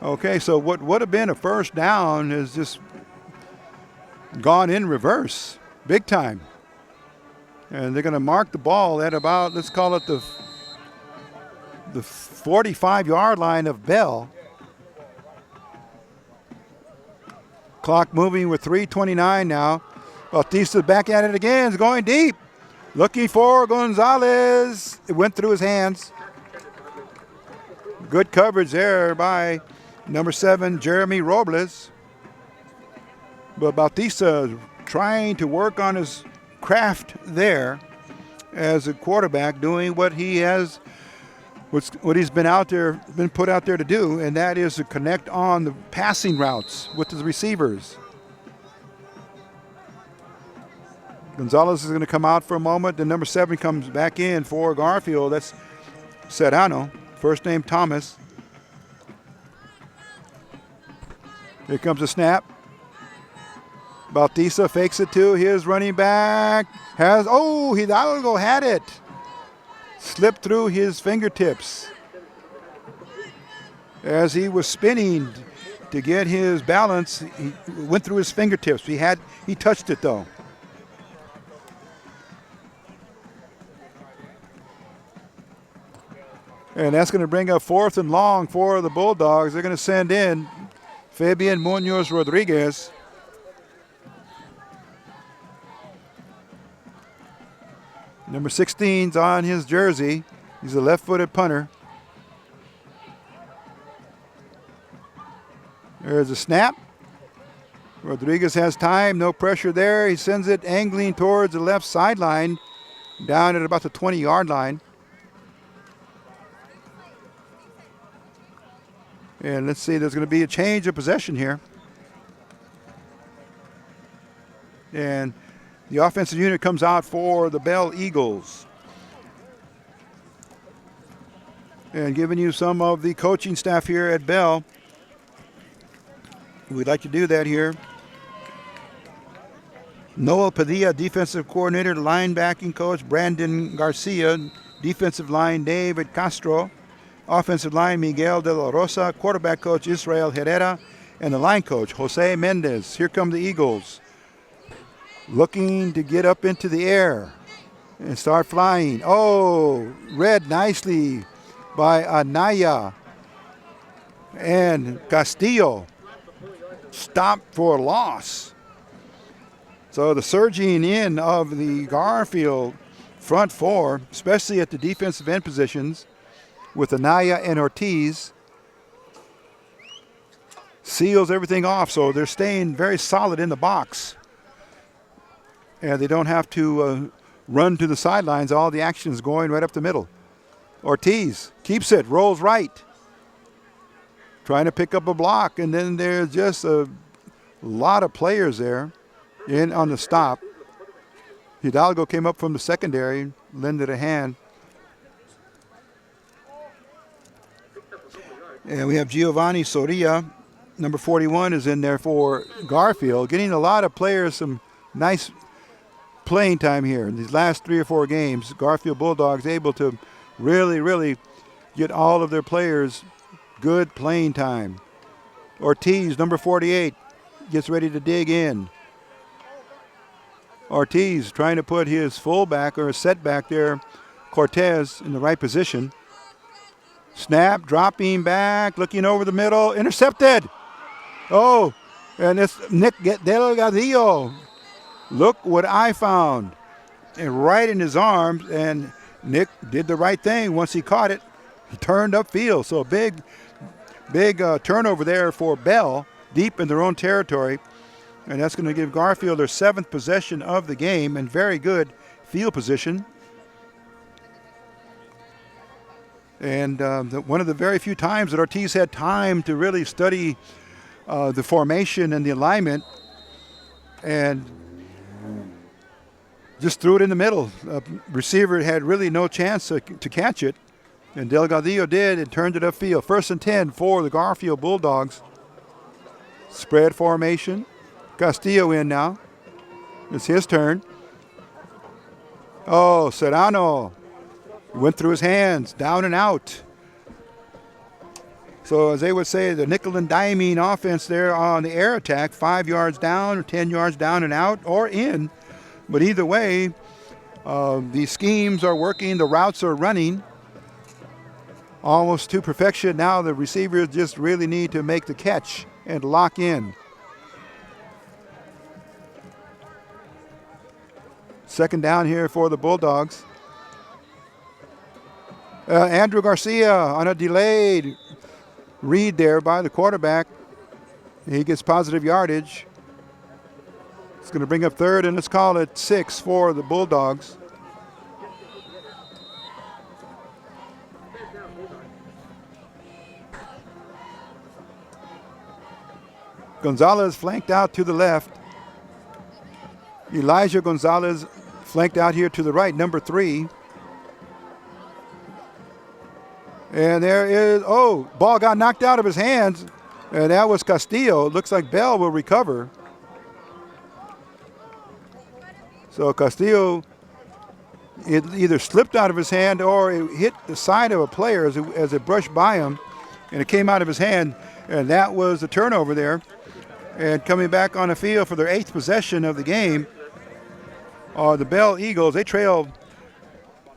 Okay, so what would have been a first down has just gone in reverse, big time. And they're going to mark the ball at about, let's call it the 45-yard line of Bell. Clock moving with 3:29 now. Bautista back at it again. It's going deep. Looking for Gonzalez. It went through his hands. Good coverage there by number 7, Jeremy Robles. But Bautista trying to work on his craft there as a quarterback, doing what he has, what he's been put out there to do, and that is to connect on the passing routes with the receivers. Gonzalez is going to come out for a moment. Then number 7 comes back in for Garfield. That's Serrano, first name Thomas. Here comes a snap. Bautista fakes it to his running back. Hidalgo had it. Slipped through his fingertips as he was spinning to get his balance. He went through his fingertips. He touched it though. And that's going to bring up 4th and long for the Bulldogs. They're going to send in Fabian Munoz Rodriguez. Number 16's on his jersey. He's a left-footed punter. There's a snap. Rodriguez has time, no pressure there. He sends it angling towards the left sideline, down at about the 20-yard line. And let's see, there's going to be a change of possession here. And the offensive unit comes out for the Bell Eagles. And giving you some of the coaching staff here at Bell. We'd like to do that here. Noel Padilla, defensive coordinator, linebacking coach Brandon Garcia, defensive line David Castro, offensive line Miguel de la Rosa, quarterback coach Israel Herrera, and the line coach Jose Mendez. Here come the Eagles, looking to get up into the air and start flying. Oh, read nicely by Anaya and Castillo. Stopped for a loss. So the surging in of the Garfield front four, especially at the defensive end positions with Anaya and Ortiz, seals everything off. So they're staying very solid in the box. And they don't have to run to the sidelines. All the action is going right up the middle. Ortiz keeps it, rolls right. Trying to pick up a block, and then there's just a lot of players there in on the stop. Hidalgo came up from the secondary, lended a hand. And we have Giovanni Soria, number 41, is in there for Garfield, getting a lot of players some nice playing time here. In these last 3 or 4 games, Garfield Bulldogs able to really get all of their players good playing time. Ortiz, number 48, gets ready to dig in. Ortiz trying to put his fullback or setback there, Cortez, in the right position. Snap, dropping back, looking over the middle, intercepted. Oh, and it's Nick Delgadillo. Look what I found. And right in his arms, and Nick did the right thing once he caught it. He turned upfield, so a big turnover there for Bell, deep in their own territory. And that's going to give Garfield their 7th possession of the game and very good field position. And one of the very few times that Ortiz had time to really study the formation and the alignment, and just threw it in the middle. Receiver had really no chance to catch it. And Delgadillo did and turned it upfield. 1st and 10 for the Garfield Bulldogs. Spread formation. Castillo in now. It's his turn. Oh, Serrano. Went through his hands, down and out. So as they would say, the nickel and diming offense there on the air attack, 5 yards down or 10 yards down and out or in. But either way, the schemes are working, the routes are running almost to perfection. Now the receivers just really need to make the catch and lock in. 2nd down here for the Bulldogs. Andrew Garcia on a delayed read there by the quarterback. He gets positive yardage. It's going to bring up 3rd, and let's call it 6 for the Bulldogs. Gonzalez flanked out to the left. Elijah Gonzalez flanked out here to the right, number 3. And there is, ball got knocked out of his hands, and that was Castillo. Looks like Bell will recover. So Castillo, it either slipped out of his hand or it hit the side of a player as it brushed by him, and it came out of his hand, and that was the turnover there. And coming back on the field for their 8th possession of the game are the Bell Eagles. They trailed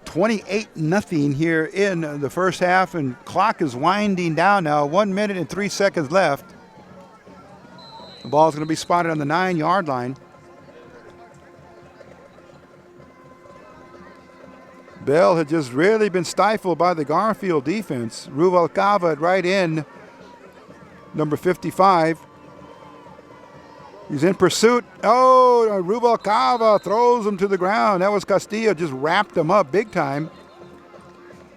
28-0 here in the first half, and clock is winding down now. 1 minute and 3 seconds left. The ball is going to be spotted on the 9-yard line. Bell had just really been stifled by the Garfield defense. Ruvalcava right in, number 55. He's in pursuit. Oh, Ruvalcava throws him to the ground. That was Castillo, just wrapped him up big time.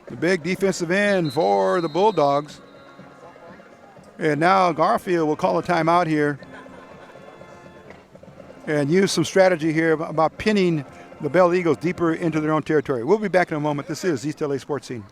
The big defensive end for the Bulldogs. And now Garfield will call a timeout here and use some strategy here about pinning the Bell Eagles deeper into their own territory. We'll be back in a moment. This is East LA Sports Scene.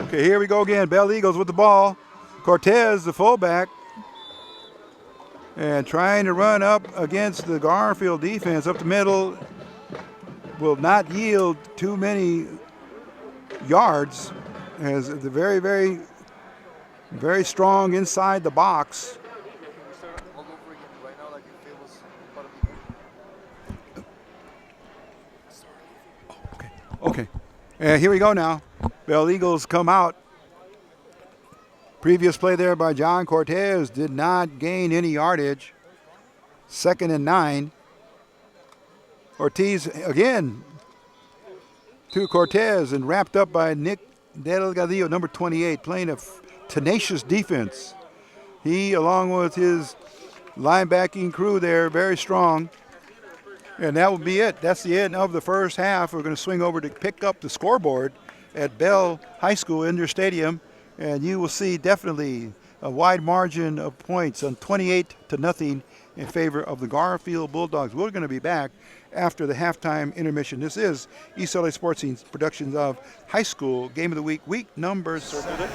Okay, here we go again. Bell Eagles with the ball. Cortez, the fullback, and trying to run up against the Garfield defense up the middle. Will not yield too many yards, as the very, very, very strong inside the box. Okay. And here we go now. Bell Eagles come out. Previous play there by John Cortez did not gain any yardage. 2nd and 9. Ortiz again to Cortez and wrapped up by Nick Delgadillo, number 28, playing a tenacious defense. He, along with his linebacking crew there, very strong. And that will be it. That's the end of the first half. We're going to swing over to pick up the scoreboard at Bell High School Indoor Stadium, and you will see definitely a wide margin of points on 28-0 in favor of the Garfield Bulldogs. We're going to be back after the halftime intermission. This is East LA Sports Scene's productions of High School Game of the Week, week number 7.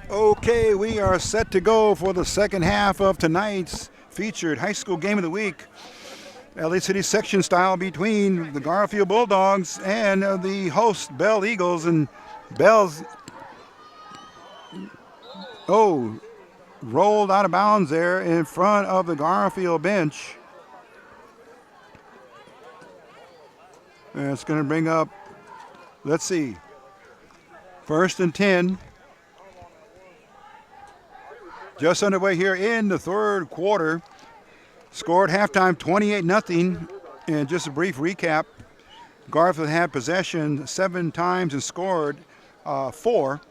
Okay, we are set to go for the second half of tonight's featured high school game of the week. LA City section style between the Garfield Bulldogs and the host Bell Eagles. And Bell's rolled out of bounds there in front of the Garfield bench. And it's going to bring up, let's see, 1st and 10. Just underway here in the third quarter. Scored halftime 28-0. And just a brief recap, Garfield had possession 7 times and scored 4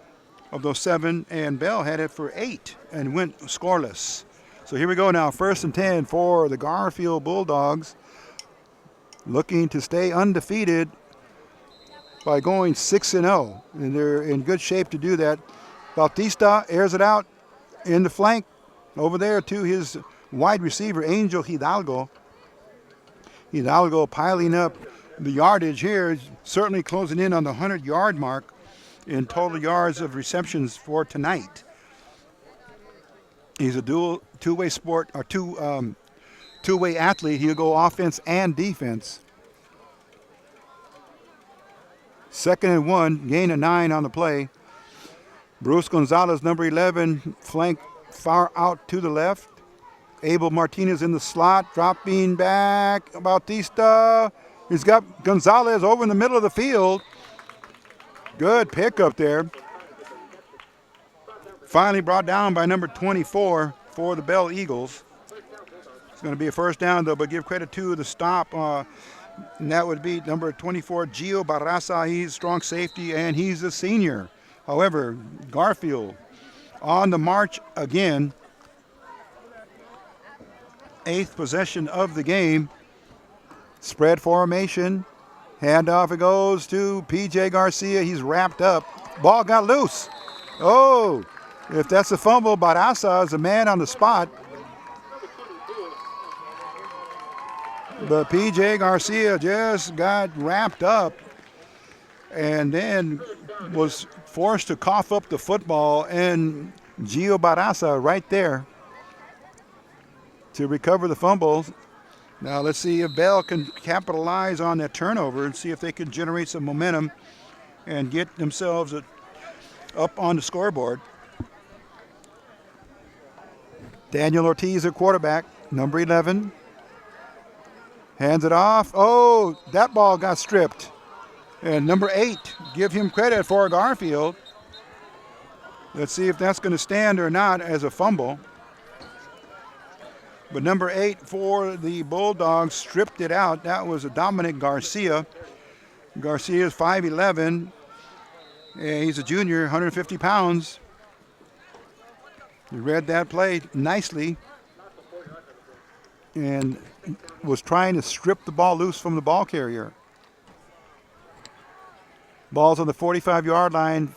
of those 7, and Bell had it for 8 and went scoreless. So here we go now, 1st and 10 for the Garfield Bulldogs, looking to stay undefeated by going 6-0, and they're in good shape to do that. Bautista airs it out in the flank over there to his wide receiver, Angel Hidalgo. Hidalgo piling up the yardage here, certainly closing in on the 100-yard mark in total yards of receptions for tonight. He's a two-way sport, or two-way athlete. He'll go offense and defense. 2nd and 1, gain of 9 on the play. Bruce Gonzalez, number 11, flank far out to the left. Abel Martinez in the slot, dropping back. Bautista. He's got Gonzalez over in the middle of the field. Good pickup there. Finally brought down by number 24 for the Bell Eagles. It's going to be a first down, though, but give credit to the stop. And that would be number 24, Gio Barraza. He's strong safety, and he's a senior. However, Garfield on the march again. 8th possession of the game. Spread formation. Handoff, it goes to P.J. Garcia. He's wrapped up. Ball got loose. Oh, if that's a fumble, Barraza is a man on the spot. But P.J. Garcia just got wrapped up and then was forced to cough up the football, and Gio Barraza right there to recover the fumble. Now let's see if Bell can capitalize on that turnover and see if they can generate some momentum and get themselves up on the scoreboard. Daniel Ortiz, at quarterback, number 11. Hands it off. Oh, that ball got stripped. And number 8, give him credit for Garfield. Let's see if that's going to stand or not as a fumble. But number 8 for the Bulldogs stripped it out. That was a Dominic Garcia. Garcia is 5'11", and he's a junior, 150 pounds. He read that play nicely and was trying to strip the ball loose from the ball carrier. Ball's on the 45-yard line.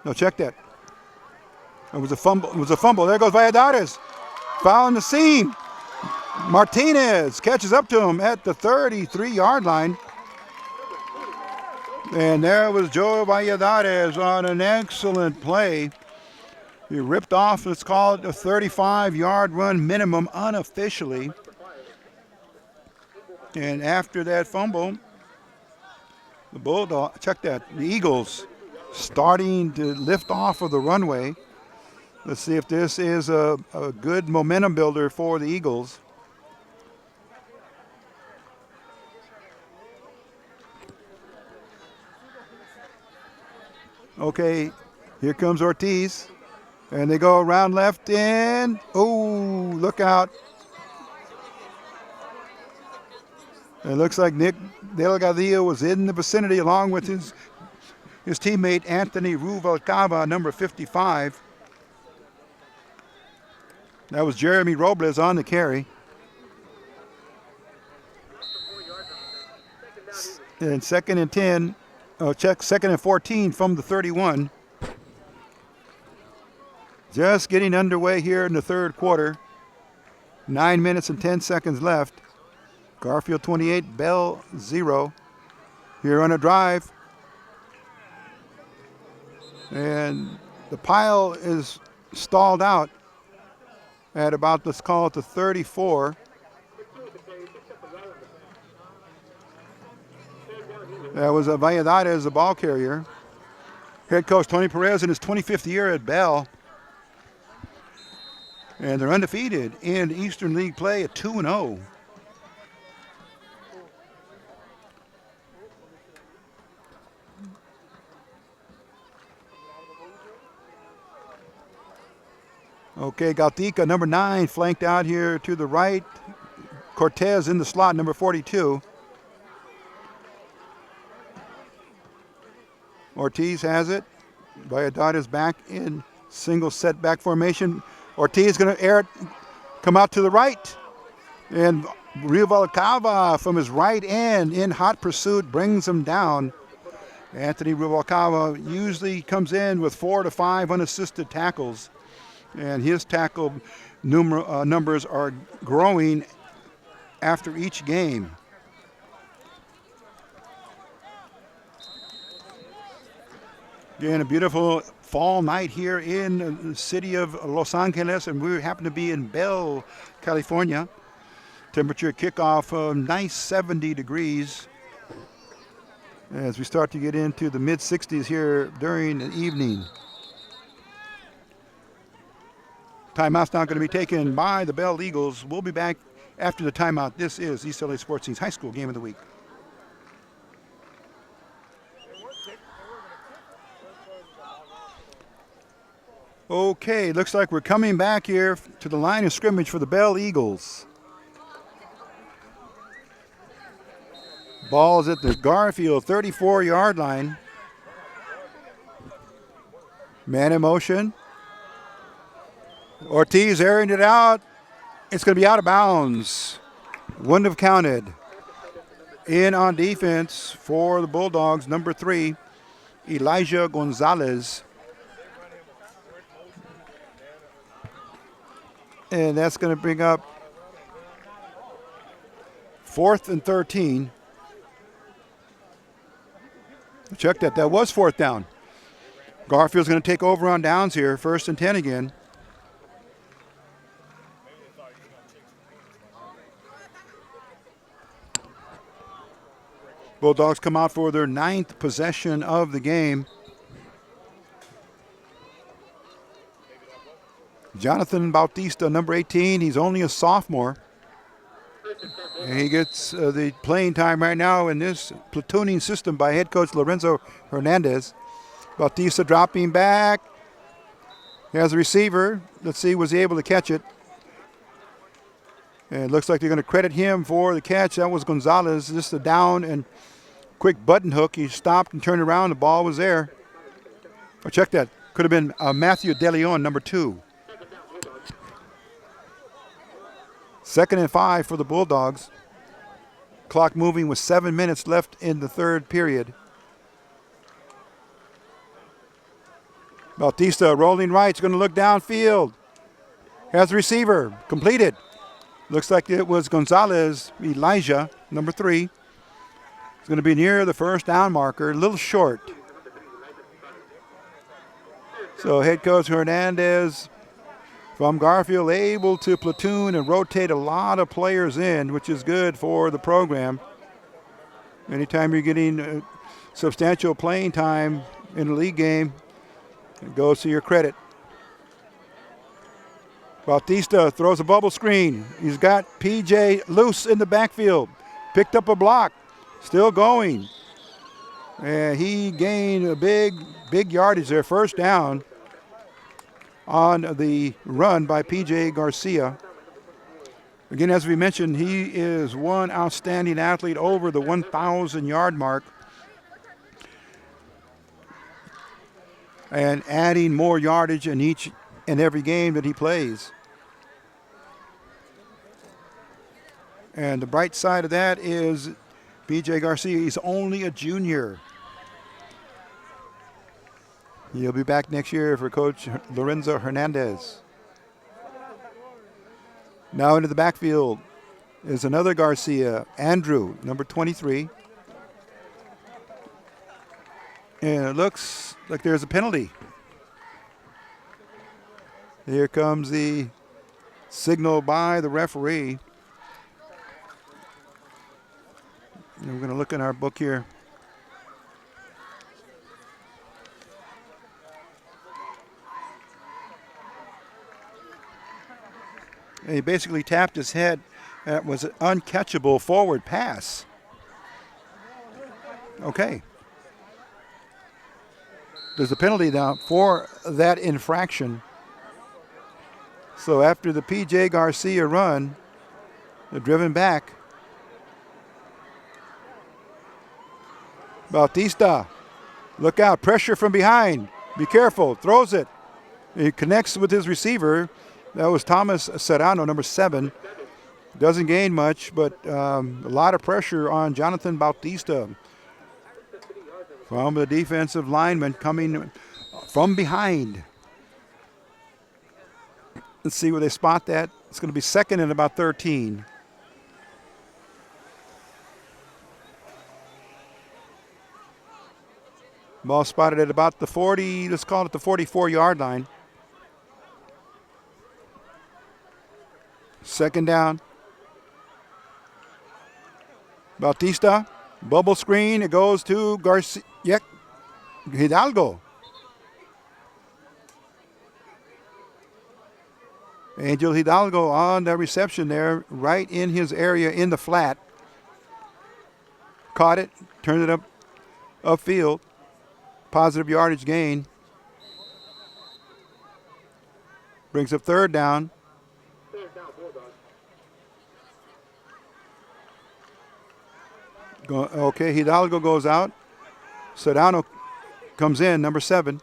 No, check that. It was a fumble. It was a fumble. There goes Valladares. Foul in the seam. Martinez catches up to him at the 33-yard line. And there was Joe Valladares on an excellent play. He ripped off, let's call it a 35-yard run minimum unofficially. And after that fumble, the Bulldog, check that, the Eagles starting to lift off of the runway. Let's see if this is a good momentum builder for the Eagles. Okay, here comes Ortiz. And they go around left and, oh, look out. It looks like Nick Delgadillo was in the vicinity along with his teammate Anthony Ruvalcaba, number 55. That was Jeremy Robles on the carry. And 2nd and 10, check 2nd and 14 from the 31. Just getting underway here in the third quarter. 9 minutes and 10 seconds left. Garfield 28, Bell 0. Here on a drive. And the pile is stalled out at about, let's call it the 34. That was Valladares, the ball carrier. Head coach Tony Perez in his 25th year at Bell. And they're undefeated in Eastern League play at 2-0. Okay, Galtica, number 9, flanked out here to the right. Cortez in the slot, number 42. Ortiz has it. Valladares back in single setback formation. Ortiz going to air it, come out to the right. And Ruvalcaba from his right end in hot pursuit brings him down. Anthony Rubalcaba usually comes in with 4 to 5 unassisted tackles, and his tackle numbers are growing after each game. Again, a beautiful fall night here in the city of Los Angeles, and we happen to be in Bell, California. Temperature kickoff, nice 70 degrees as we start to get into the mid-60s here during the evening. Timeout's now going to be taken by the Bell Eagles. We'll be back after the timeout. This is East LA Sports Scene's High School Game of the Week. Okay, looks like we're coming back here to the line of scrimmage for the Bell Eagles. Ball is at the Garfield 34-yard line. Man in motion. Ortiz airing it out. It's going to be out of bounds. Wouldn't have counted. In on defense for the Bulldogs, number 3, Elijah Gonzalez. And that's going to bring up 4th and 13. Check that. That was 4th down. Garfield's going to take over on downs here. 1st and 10 again. Bulldogs come out for their 9th possession of the game. Jonathan Bautista, number 18, he's only a sophomore. And he gets the playing time right now in this platooning system by head coach Lorenzo Hernandez. Bautista dropping back. He has a receiver. Let's see, was he able to catch it? And it looks like they're going to credit him for the catch. That was Gonzalez. Just a down and quick button hook. He stopped and turned around. The ball was there. Oh, check that. Could have been Matthew DeLeon, number 2. 2nd and 5 for the Bulldogs. Clock moving with 7 minutes left in the 3rd period. Bautista rolling right. He's going to look downfield. Has the receiver. Completed. Looks like it was Gonzalez, Elijah, number 3. It's going to be near the 1st down marker. A little short. So head coach Hernandez from Garfield able to platoon and rotate a lot of players in, which is good for the program. Anytime you're getting substantial playing time in a league game, it goes to your credit. Bautista throws a bubble screen. He's got PJ loose in the backfield. Picked up a block. Still going. And he gained a big yardage there. 1st down on the run by P.J. Garcia. Again, as we mentioned, he is one outstanding athlete over the 1,000-yard mark and adding more yardage in each and every game that he plays. And the bright side of that is P.J. Garcia, he's only a junior. He'll be back next year for Coach Lorenzo Hernandez. Now into the backfield is another Garcia, Andrew, number 23. And it looks like there's a penalty. Here comes the signal by the referee. And we're going to look in our book here. And he basically tapped his head. That was an uncatchable forward pass. Okay. There's a penalty now for that infraction. So after the P.J. Garcia run, they're driven back. Bautista, look out, pressure from behind. Be careful, throws it. He connects with his receiver. That was Thomas Serrano, number 7. Doesn't gain much, but a lot of pressure on Jonathan Bautista. from the defensive lineman coming from behind. Let's see where they spot that. It's going to be second and about 13. Ball spotted at about the 40, let's call it the 44-yard line. Second down. Bautista, bubble screen. It goes to Garcia. Hidalgo. Angel Hidalgo on the reception there, right in his area in the flat. Caught it, turned it upfield. Positive yardage gain. Brings up third down. Okay, Hidalgo goes out. Sedano comes in, number 7.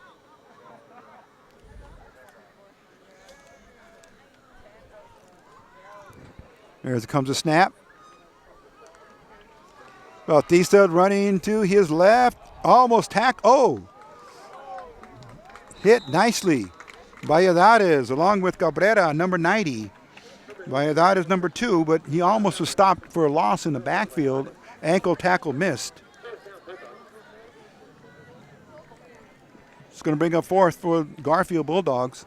There comes a snap. Bautista running to his left. Almost hit nicely. Valladares along with Cabrera, number 90. Valladares, number 2, but he almost was stopped for a loss in the backfield. Ankle tackle missed. It's going to bring up fourth for Garfield Bulldogs.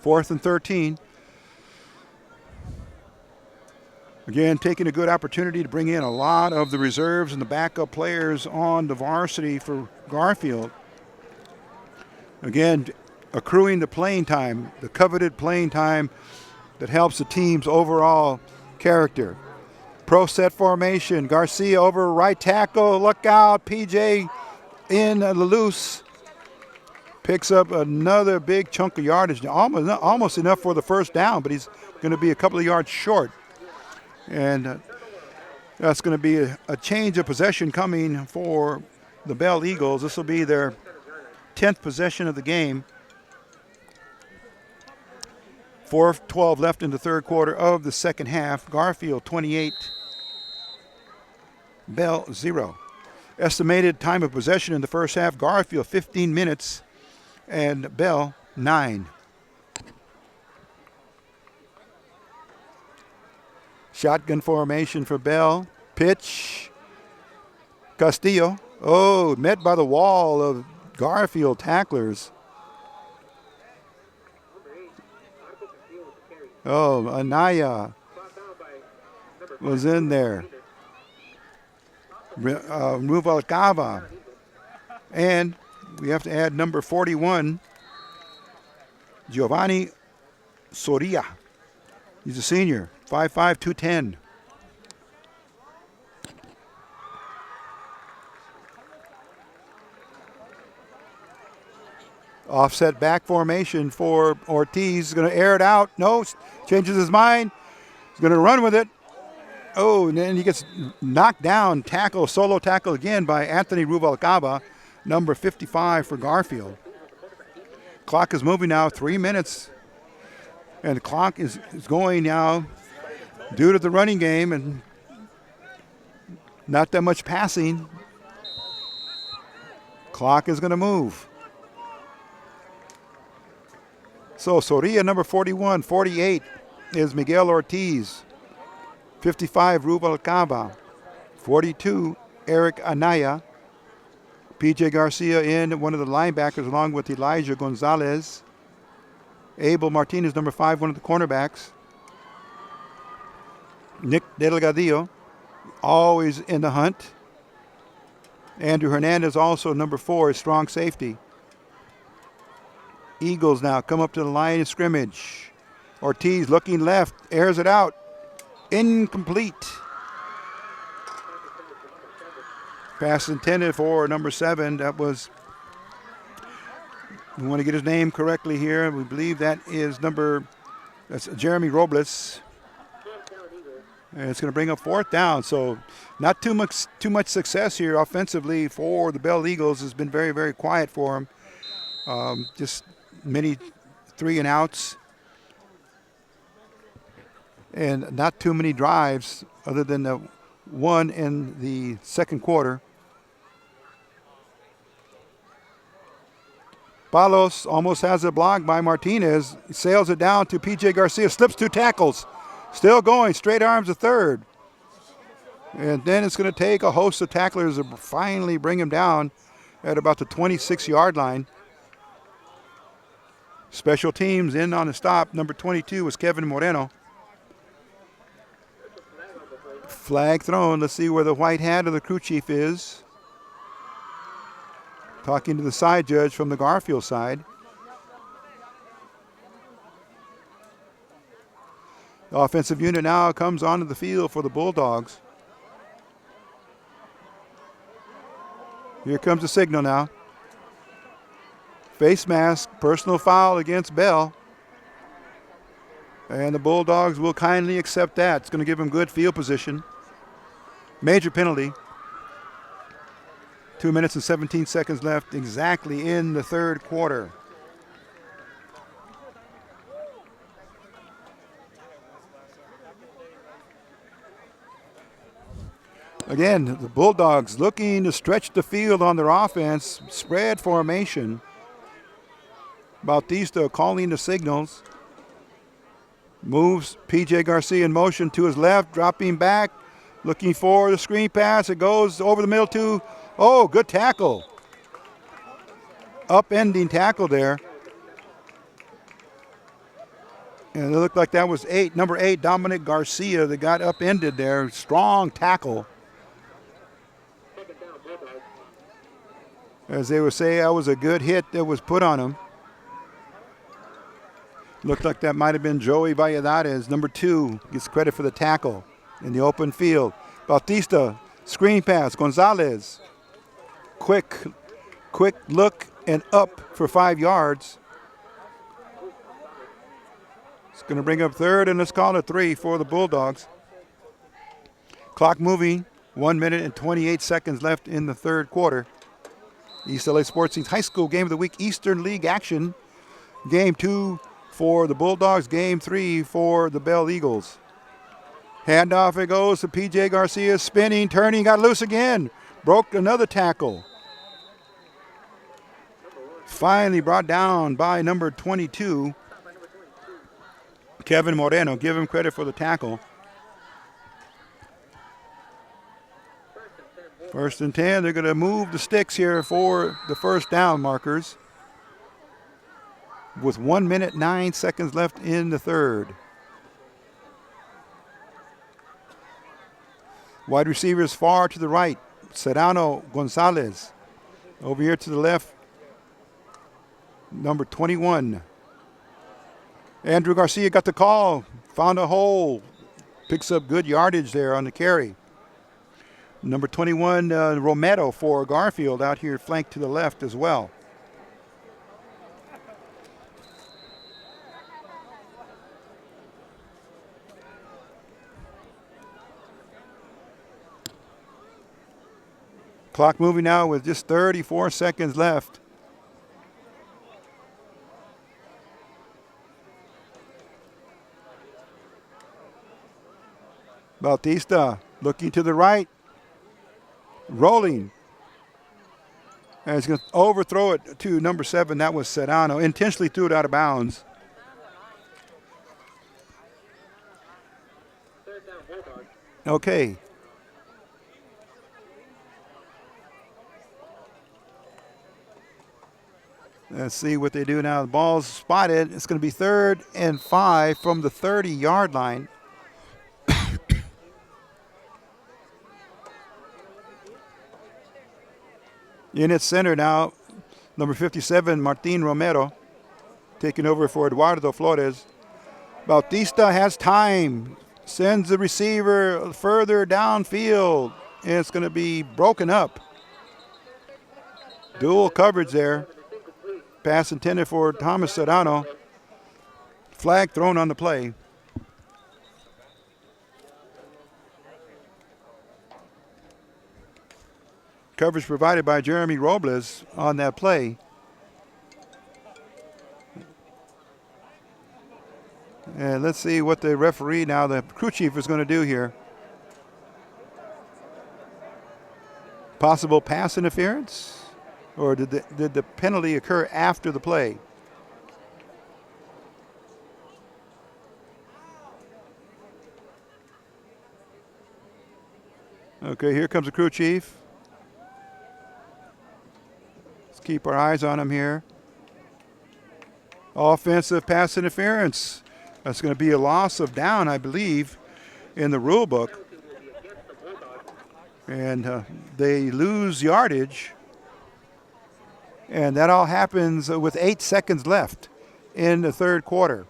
4th and 13. Again, taking a good opportunity to bring in a lot of the reserves and the backup players on the varsity for Garfield. Again, accruing the playing time, the coveted playing time that helps the team's overall character. Pro set formation. Garcia over right tackle. Look out. PJ in the loose. Picks up another big chunk of yardage. Almost enough for the first down, but he's going to be a couple of yards short. And that's going to be a change of possession coming for the Bell Eagles. This will be their 10th possession of the game. 4:12 left in the third quarter of the second half. Garfield 28, Bell 0. Estimated time of possession in the first half, Garfield 15 minutes and Bell 9. Shotgun formation for Bell. Pitch. Castillo. Oh, met by the wall of Garfield tacklers. Oh, Anaya was in there. Ruvalcaba. And we have to add number 41, Giovanni Soria. He's a senior, 5'5", 210. Offset back formation for Ortiz. He's going to air it out. No, changes his mind. He's going to run with it. Oh, and then he gets knocked down. Solo tackle again by Anthony Ruvalcaba, number 55 for Garfield. Clock is moving now, 3 minutes. And the clock is going now due to the running game and not that much passing. Clock is going to move. So Soria, number 41, 48 is Miguel Ortiz. 55, Ruvalcaba. 42, Eric Anaya. PJ Garcia in, one of the linebackers, along with Elijah Gonzalez. Abel Martinez, number 5, one of the cornerbacks. Nick Delgadillo, always in the hunt. Andrew Hernandez, also number 4, is strong safety. Eagles now come up to the line of scrimmage. Ortiz looking left, airs it out. Incomplete. Pass intended for number 7. That was, we want to get his name correctly here. We believe that's Jeremy Robles. And it's going to bring up 4th down. So not too much success here offensively for the Bell Eagles. Has been very, very quiet for them. Just many 3 and outs. And not too many drives other than the one in the second quarter. Palos almost has it blocked by Martinez. He sails it down to P.J. Garcia. Slips 2 tackles. Still going. Straight arms a third. And then it's going to take a host of tacklers to finally bring him down at about the 26-yard line. Special teams in on the stop. Number 22 was Kevin Moreno. Flag thrown. Let's see where the white hat of the crew chief is. Talking to the side judge from the Garfield side. The offensive unit now comes onto the field for the Bulldogs. Here comes the signal now. Face mask, personal foul against Bell. And the Bulldogs will kindly accept that. It's going to give them good field position. Major penalty. 2 minutes and 17 seconds left exactly in the third quarter. Again, the Bulldogs looking to stretch the field on their offense. Spread formation. Bautista calling the signals. Moves P.J. Garcia in motion to his left, dropping back, looking for the screen pass. It goes over the middle to, oh, good tackle. Upending tackle there. And it looked like that was number 8, Dominic Garcia, that got upended there. Strong tackle. As they would say, that was a good hit that was put on him. Looked like that might have been Joey Valladares. Number 2 gets credit for the tackle in the open field. Bautista, screen pass, Gonzalez. Quick look and up for 5 yards. It's going to bring up third, and let's call it 3 for the Bulldogs. Clock moving, 1 minute and 28 seconds left in the third quarter. East LA Sports Scene's High School Game of the Week Eastern League action. Game 2 for the Bulldogs, game 3 for the Bell Eagles. Handoff it goes to P.J. Garcia, spinning, turning, got loose again. Broke another tackle. Finally brought down by number 22, Kevin Moreno. Give him credit for the tackle. 1st and 10. They're going to move the sticks here for the first down markers. With 1 minute, 9 seconds left in the third. Wide receivers far to the right. Serrano Gonzalez. Over here to the left, number 21. Andrew Garcia got the call. Found a hole. Picks up good yardage there on the carry. Number 21, Romero for Garfield out here flanked to the left as well. Clock moving now with just 34 seconds left. Bautista looking to the right. Rolling. And he's going to overthrow it to number 7. That was Serrano. Intentionally threw it out of bounds. Okay. Let's see what they do now. The ball's spotted. It's going to be 3rd and 5 from the 30-yard line. In its center now, number 57, Martin Romero, taking over for Eduardo Flores. Bautista has time, sends the receiver further downfield, and it's going to be broken up. Dual coverage there. Pass intended for Thomas Serrano. Flag thrown on the play. Coverage provided by Jeremy Robles on that play. And let's see what the referee now, the crew chief, is going to do here. Possible pass interference. Or did the penalty occur after the play? Okay, here comes the crew chief. Let's keep our eyes on him here. Offensive pass interference. That's going to be a loss of down, I believe, in the rule book. And they lose yardage. And that all happens with 8 seconds left in the third quarter.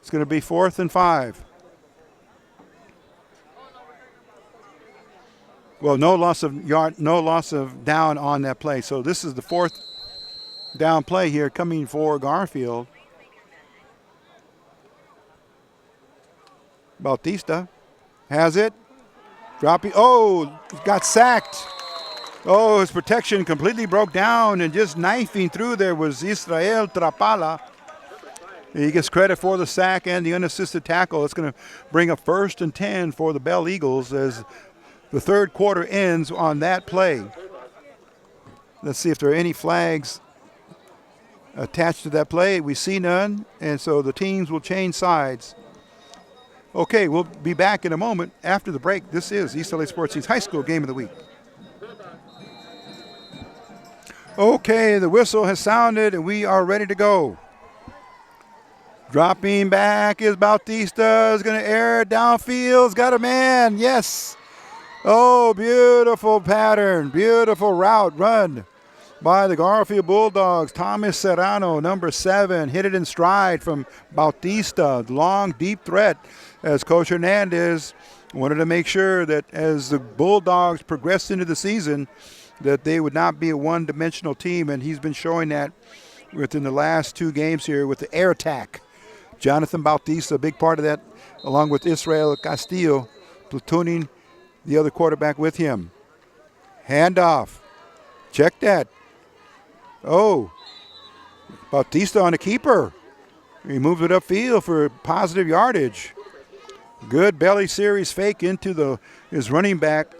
It's going to be 4th and 5. Well, no loss of down on that play. So this is the 4th down play here coming for Garfield. Bautista has it. Dropping. Oh, got sacked. Oh, his protection completely broke down, and just knifing through there was Israel Trapala. He gets credit for the sack and the unassisted tackle. It's going to bring up 1st and 10 for the Bell Eagles as the third quarter ends on that play. Let's see if there are any flags attached to that play. We see none, and so the teams will change sides. Okay, we'll be back in a moment after the break. This is East LA Sports Scene's High School Game of the Week. Okay, the whistle has sounded, and we are ready to go. Dropping back is Bautista. Is going to air it downfield. Got a man. Yes. Oh, beautiful pattern. Beautiful route run by the Garfield Bulldogs. Thomas Serrano, number 7, hit it in stride from Bautista. Long, deep threat as Coach Hernandez wanted to make sure that as the Bulldogs progressed into the season, that they would not be a one-dimensional team, and he's been showing that within the last 2 games here with the air attack. Jonathan Bautista, a big part of that, along with Israel Castillo, platooning the other quarterback with him. Handoff. Check that. Oh, Bautista on a keeper. He moved it upfield for positive yardage. Good belly series fake into his running back.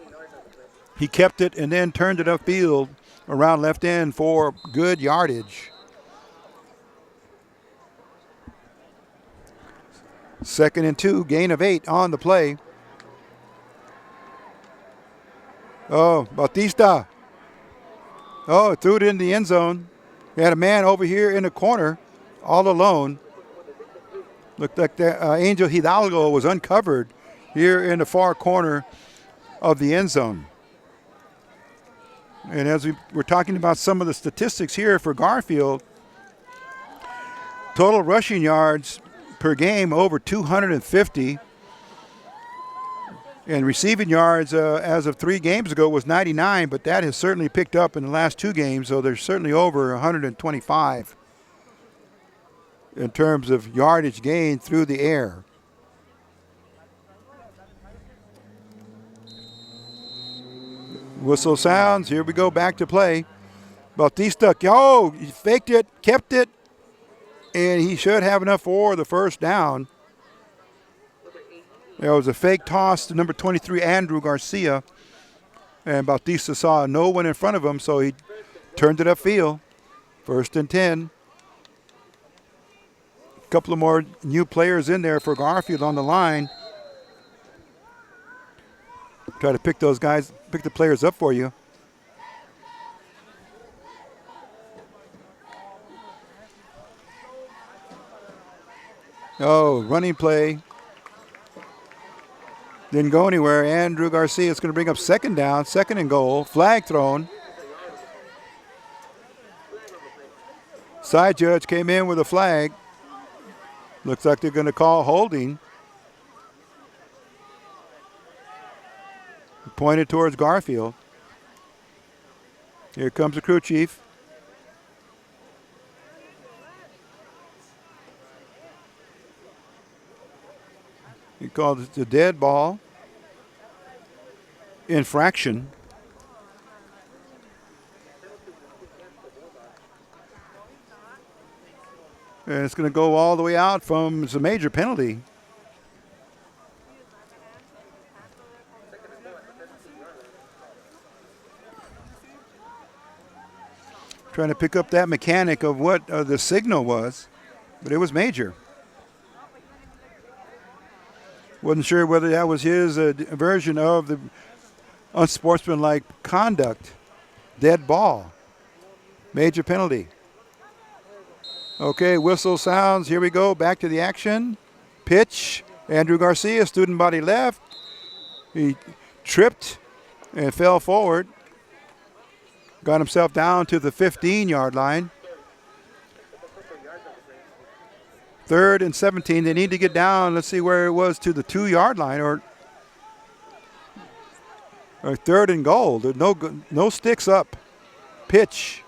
He kept it and then turned it upfield around left end for good yardage. 2nd and 2, gain of 8 on the play. Oh, Bautista. Oh, threw it in the end zone. He had a man over here in the corner all alone. Looked like Angel Hidalgo was uncovered here in the far corner of the end zone. And as we're talking about some of the statistics here for Garfield, total rushing yards per game over 250. And receiving yards as of 3 games ago was 99, but that has certainly picked up in the last 2 games, so they're certainly over 125 in terms of yardage gained through the air. Whistle sounds. Here we go, back to play. Bautista, oh, he faked it, kept it, and he should have enough for the first down. There was a fake toss to number 23, Andrew Garcia, and Bautista saw no one in front of him, so he turned it upfield. 1st and 10. A couple of more new players in there for Garfield on the line. Try to pick the players up for you. Oh, running play. Didn't go anywhere. Andrew Garcia is going to bring up 2nd down, 2nd and goal. Flag thrown. Side judge came in with a flag. Looks like they're going to call holding. Pointed towards Garfield. Here comes the crew chief. He called it the dead ball infraction. And it's going to go all the way out from, it's a major penalty. trying to pick up that mechanic of what the signal was, but it was major. Wasn't sure whether that was his version of the unsportsmanlike conduct. Dead ball. Major penalty. Okay, whistle sounds. Here we go. Back to the action. Pitch. Andrew Garcia, student body left. He tripped and fell forward. Got himself down to the 15-yard line. 3rd and 17. They need to get down. Let's see where it was, to the 2-yard line or 3rd and goal. There's no sticks up. Pitch.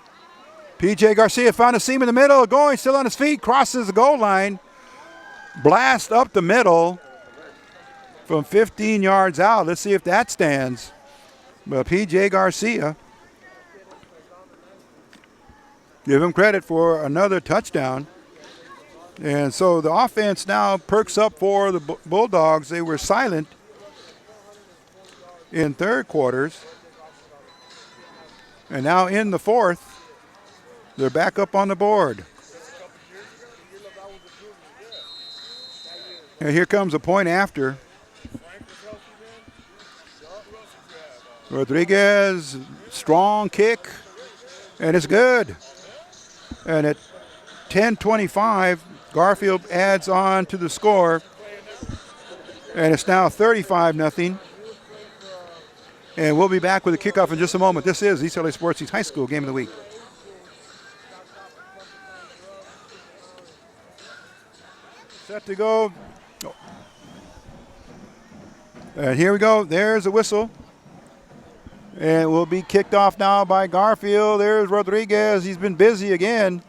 P.J. Garcia found a seam in the middle. Going, still on his feet. Crosses the goal line. Blast up the middle from 15 yards out. Let's see if that stands. But P.J. Garcia, give him credit for another touchdown. And so the offense now perks up for the Bulldogs. They were silent in third quarters. And now in the fourth, they're back up on the board. And here comes a point after. Rodriguez, strong kick, and it's good. And at 10:25, Garfield adds on to the score, and it's now 35-0. And we'll be back with a kickoff in just a moment. This is East LA Sports High School Game of the Week. Set to go. Oh. And here we go. There's a whistle. And will be kicked off now by Garfield. There's Rodriguez. He's been busy again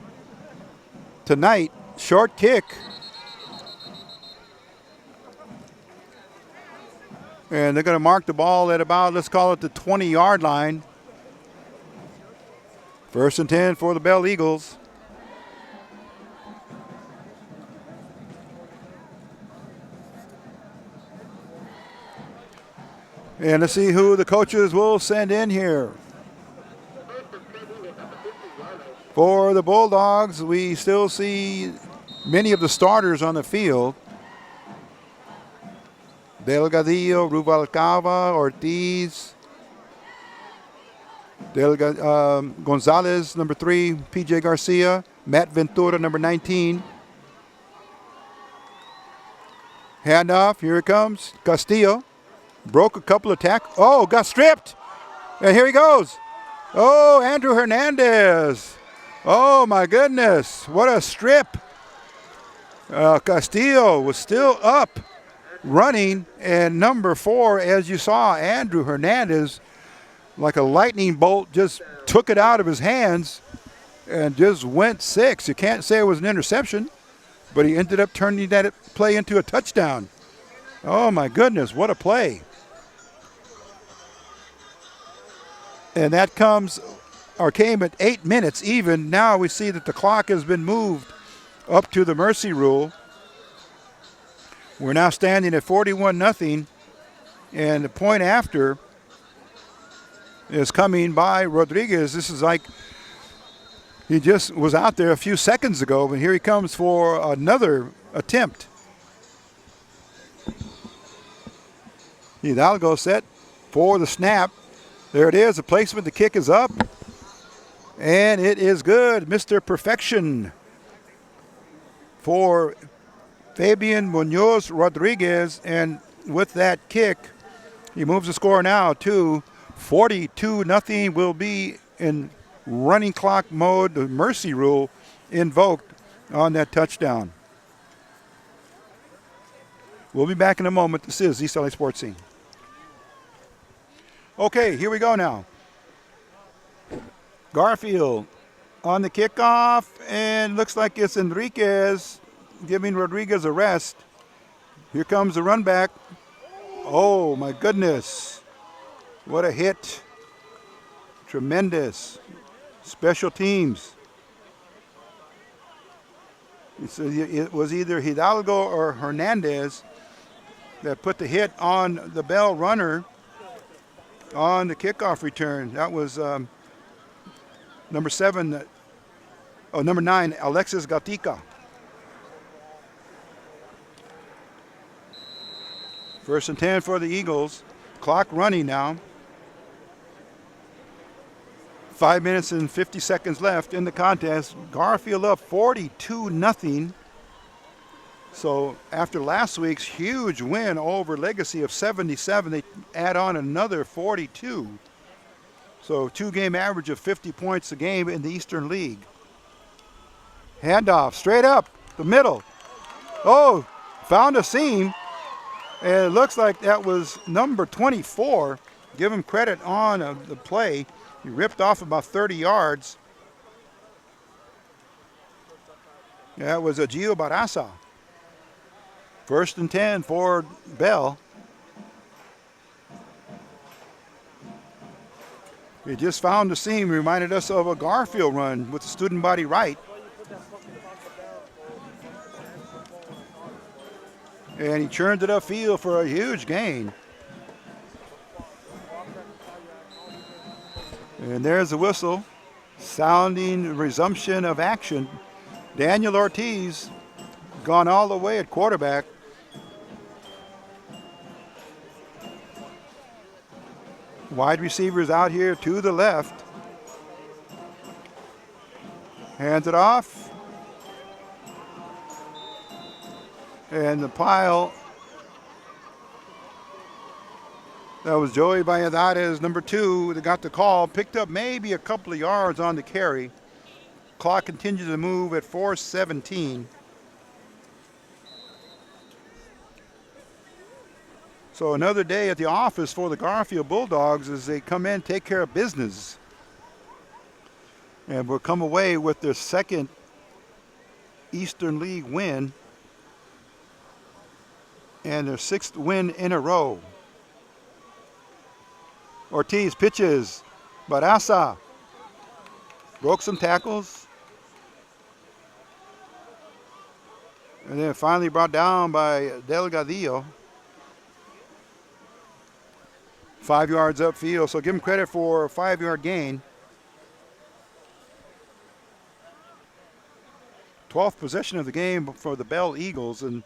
tonight. Short kick. And they're going to mark the ball at about, let's call it the 20-yard line. 1st and 10 for the Bell Eagles. And let's see who the coaches will send in here. For the Bulldogs, we still see many of the starters on the field. Delgadillo, Rubalcaba, Ortiz, Gonzalez, number 3, P.J. Garcia, Matt Ventura, number 19. Handoff, here it comes, Castillo. Broke a couple of tackles. Oh, got stripped. And here he goes. Oh, Andrew Hernandez. Oh, my goodness. What a strip. Castillo was still up running. And number 4, as you saw, Andrew Hernandez, like a lightning bolt, just took it out of his hands and just went 6. You can't say it was an interception, but he ended up turning that play into a touchdown. Oh, my goodness. What a play. And that came at 8 minutes even. Now we see that the clock has been moved up to the mercy rule. We're now standing at 41-0. And the point after is coming by Rodriguez. This is like he just was out there a few seconds ago, but here he comes for another attempt. Hidalgo set for the snap. There it is, the placement, the kick is up. And it is good, Mr. Perfection for Fabian Munoz Rodriguez. And with that kick, he moves the score now to 42-0. Will be in running clock mode, the mercy rule invoked on that touchdown. We'll be back in a moment. This is East LA Sports Scene. Okay, here we go now. Garfield on the kickoff, and looks like it's Enriquez giving Rodriguez a rest. Here comes the run back. Oh, my goodness. What a hit. Tremendous. Special teams. It was either Hidalgo or Hernandez that put the hit on the Bell runner on the kickoff return. That was number 7, number 9, Alexis Gatica. First and 10 for the Eagles. Clock running now. 5 minutes and 50 seconds left in the contest. Garfield up 42-0. So after last week's huge win over Legacy of 77, they add on another 42. So 2-game average of 50 points a game in the Eastern League. Handoff straight up the middle. Oh, found a seam. And it looks like that was number 24. Give him credit on the play. He ripped off about 30 yards. That was a Gio Barasa. First and 10 for Bell. He just found the seam. Reminded us of a Garfield run with the student body right. And he churned it upfield for a huge gain. And there's the whistle, sounding resumption of action. Daniel Ortiz gone all the way at quarterback. Wide receivers out here to the left. Hands it off. And the pile, that was Joey Valladares, number 2, that got the call, picked up maybe a couple of yards on the carry. Clock continues to move at 4:17. So another day at the office for the Garfield Bulldogs as they come in, take care of business. And will come away with their second Eastern League win and their 6th win in a row. Ortiz pitches. Barasa broke some tackles. And then finally brought down by Delgadillo. 5 yards upfield, so give him credit for a 5-yard gain. 12th possession of the game for the Bell Eagles, and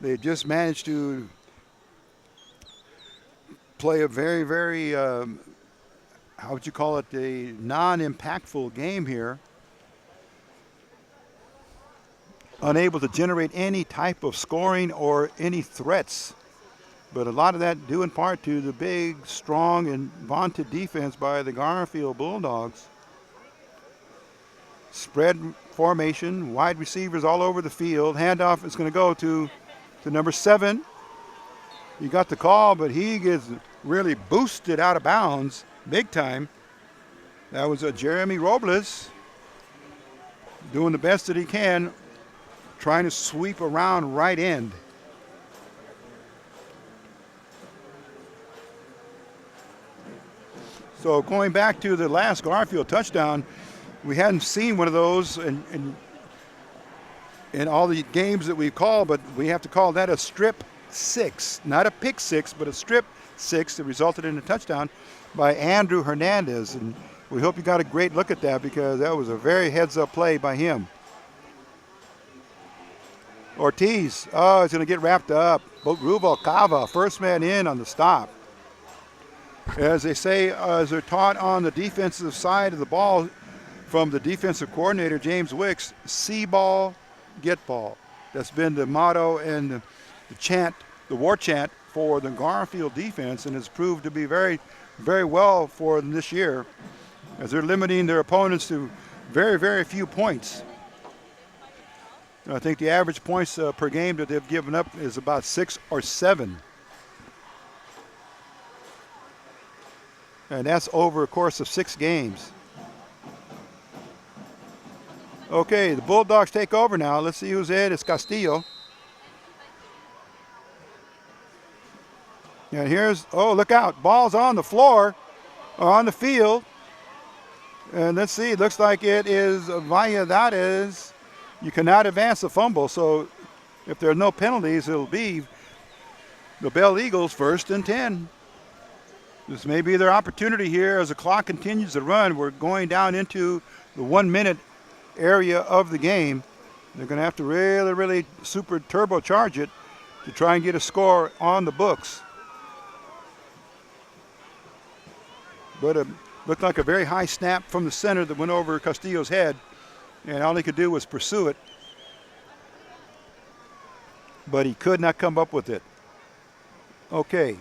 they just managed to play a very, very, how would you call it, a non-impactful game here. Unable to generate any type of scoring or any threats. But a lot of that due in part to the big, strong, and vaunted defense by the Garfield Bulldogs. Spread formation, wide receivers all over the field. Handoff is going to go to number 7. He got the call, but he gets really boosted out of bounds big time. That was a Jeremy Robles doing the best that he can, trying to sweep around right end. So going back to the last Garfield touchdown, we hadn't seen one of those in all the games that we've called, but we have to call that a strip 6, not a pick 6, but a strip 6 that resulted in a touchdown by Andrew Hernandez. And we hope you got a great look at that because that was a very heads-up play by him. Ortiz, he's going to get wrapped up. Rubalcava, first man in on the stop. As they say, as they're taught on the defensive side of the ball from the defensive coordinator, James Wicks, see ball, get ball. That's been the motto and the chant, the war chant for the Garfield defense, and has proved to be very, very well for them this year as they're limiting their opponents to very, very few points. I think the average points per game that they've given up is about 6 or 7. And that's over a course of 6 games. Okay, the Bulldogs take over now. Let's see who's in. It's Castillo. And here's, oh, look out. Ball's on the floor, or on the field. And let's see, it looks like it is Valladares. You cannot advance the fumble, so if there are no penalties, it'll be the Bell Eagles 1st and 10. This may be their opportunity here as the clock continues to run. We're going down into the 1 minute area of the game. They're going to have to really, really super turbocharge it to try and get a score on the books. But it looked like a very high snap from the center that went over Castillo's head, and all he could do was pursue it. But he could not come up with it. Okay.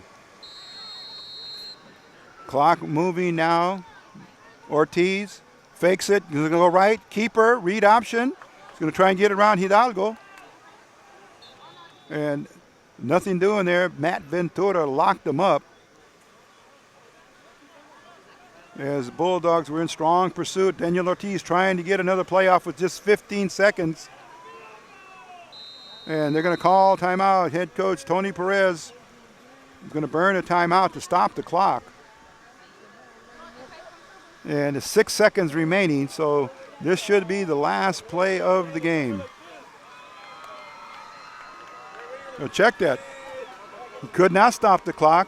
Clock moving now. Ortiz fakes it. He's going to go right. Keeper, read option. He's going to try and get around Hidalgo. And nothing doing there. Matt Ventura locked him up. As the Bulldogs were in strong pursuit. Daniel Ortiz trying to get another playoff with just 15 seconds. And they're going to call timeout. Head coach Tony Perez is going to burn a timeout to stop the clock. And it's 6 seconds remaining, so this should be the last play of the game. So check that. He could not stop the clock,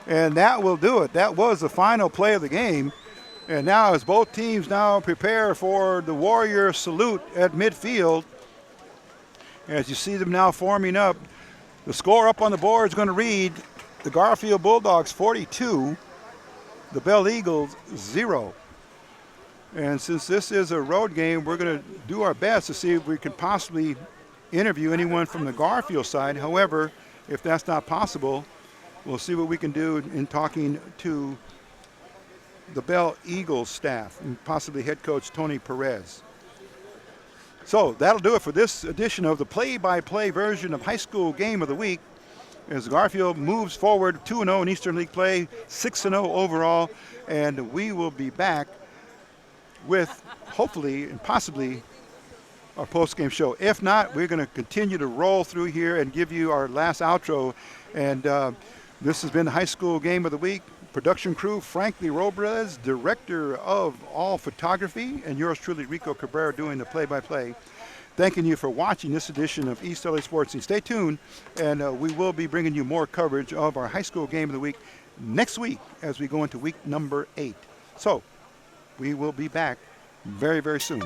and that will do it. That was the final play of the game. And now as both teams now prepare for the Warrior salute at midfield, as you see them now forming up, the score up on the board is going to read the Garfield Bulldogs 42, the Bell Eagles 0. And since this is a road game, we're going to do our best to see if we can possibly interview anyone from the Garfield side. However, if that's not possible, we'll see what we can do in talking to the Bell Eagles staff and possibly head coach Tony Perez. So that'll do it for this edition of the play-by-play version of High School Game of the Week, as Garfield moves forward 2-0 in Eastern League play, 6-0 overall, and we will be back with hopefully and possibly our post-game show. If not, we're going to continue to roll through here and give you our last outro. And this has been the High School Game of the Week. Production crew, Frank Lee Robles, director of all photography, and yours truly, Rico Cabrera, doing the play-by-play. Thanking you for watching this edition of East LA Sports Scene. Stay tuned, and we will be bringing you more coverage of our High School Game of the Week next week as we go into week number 8. So we will be back very, very soon.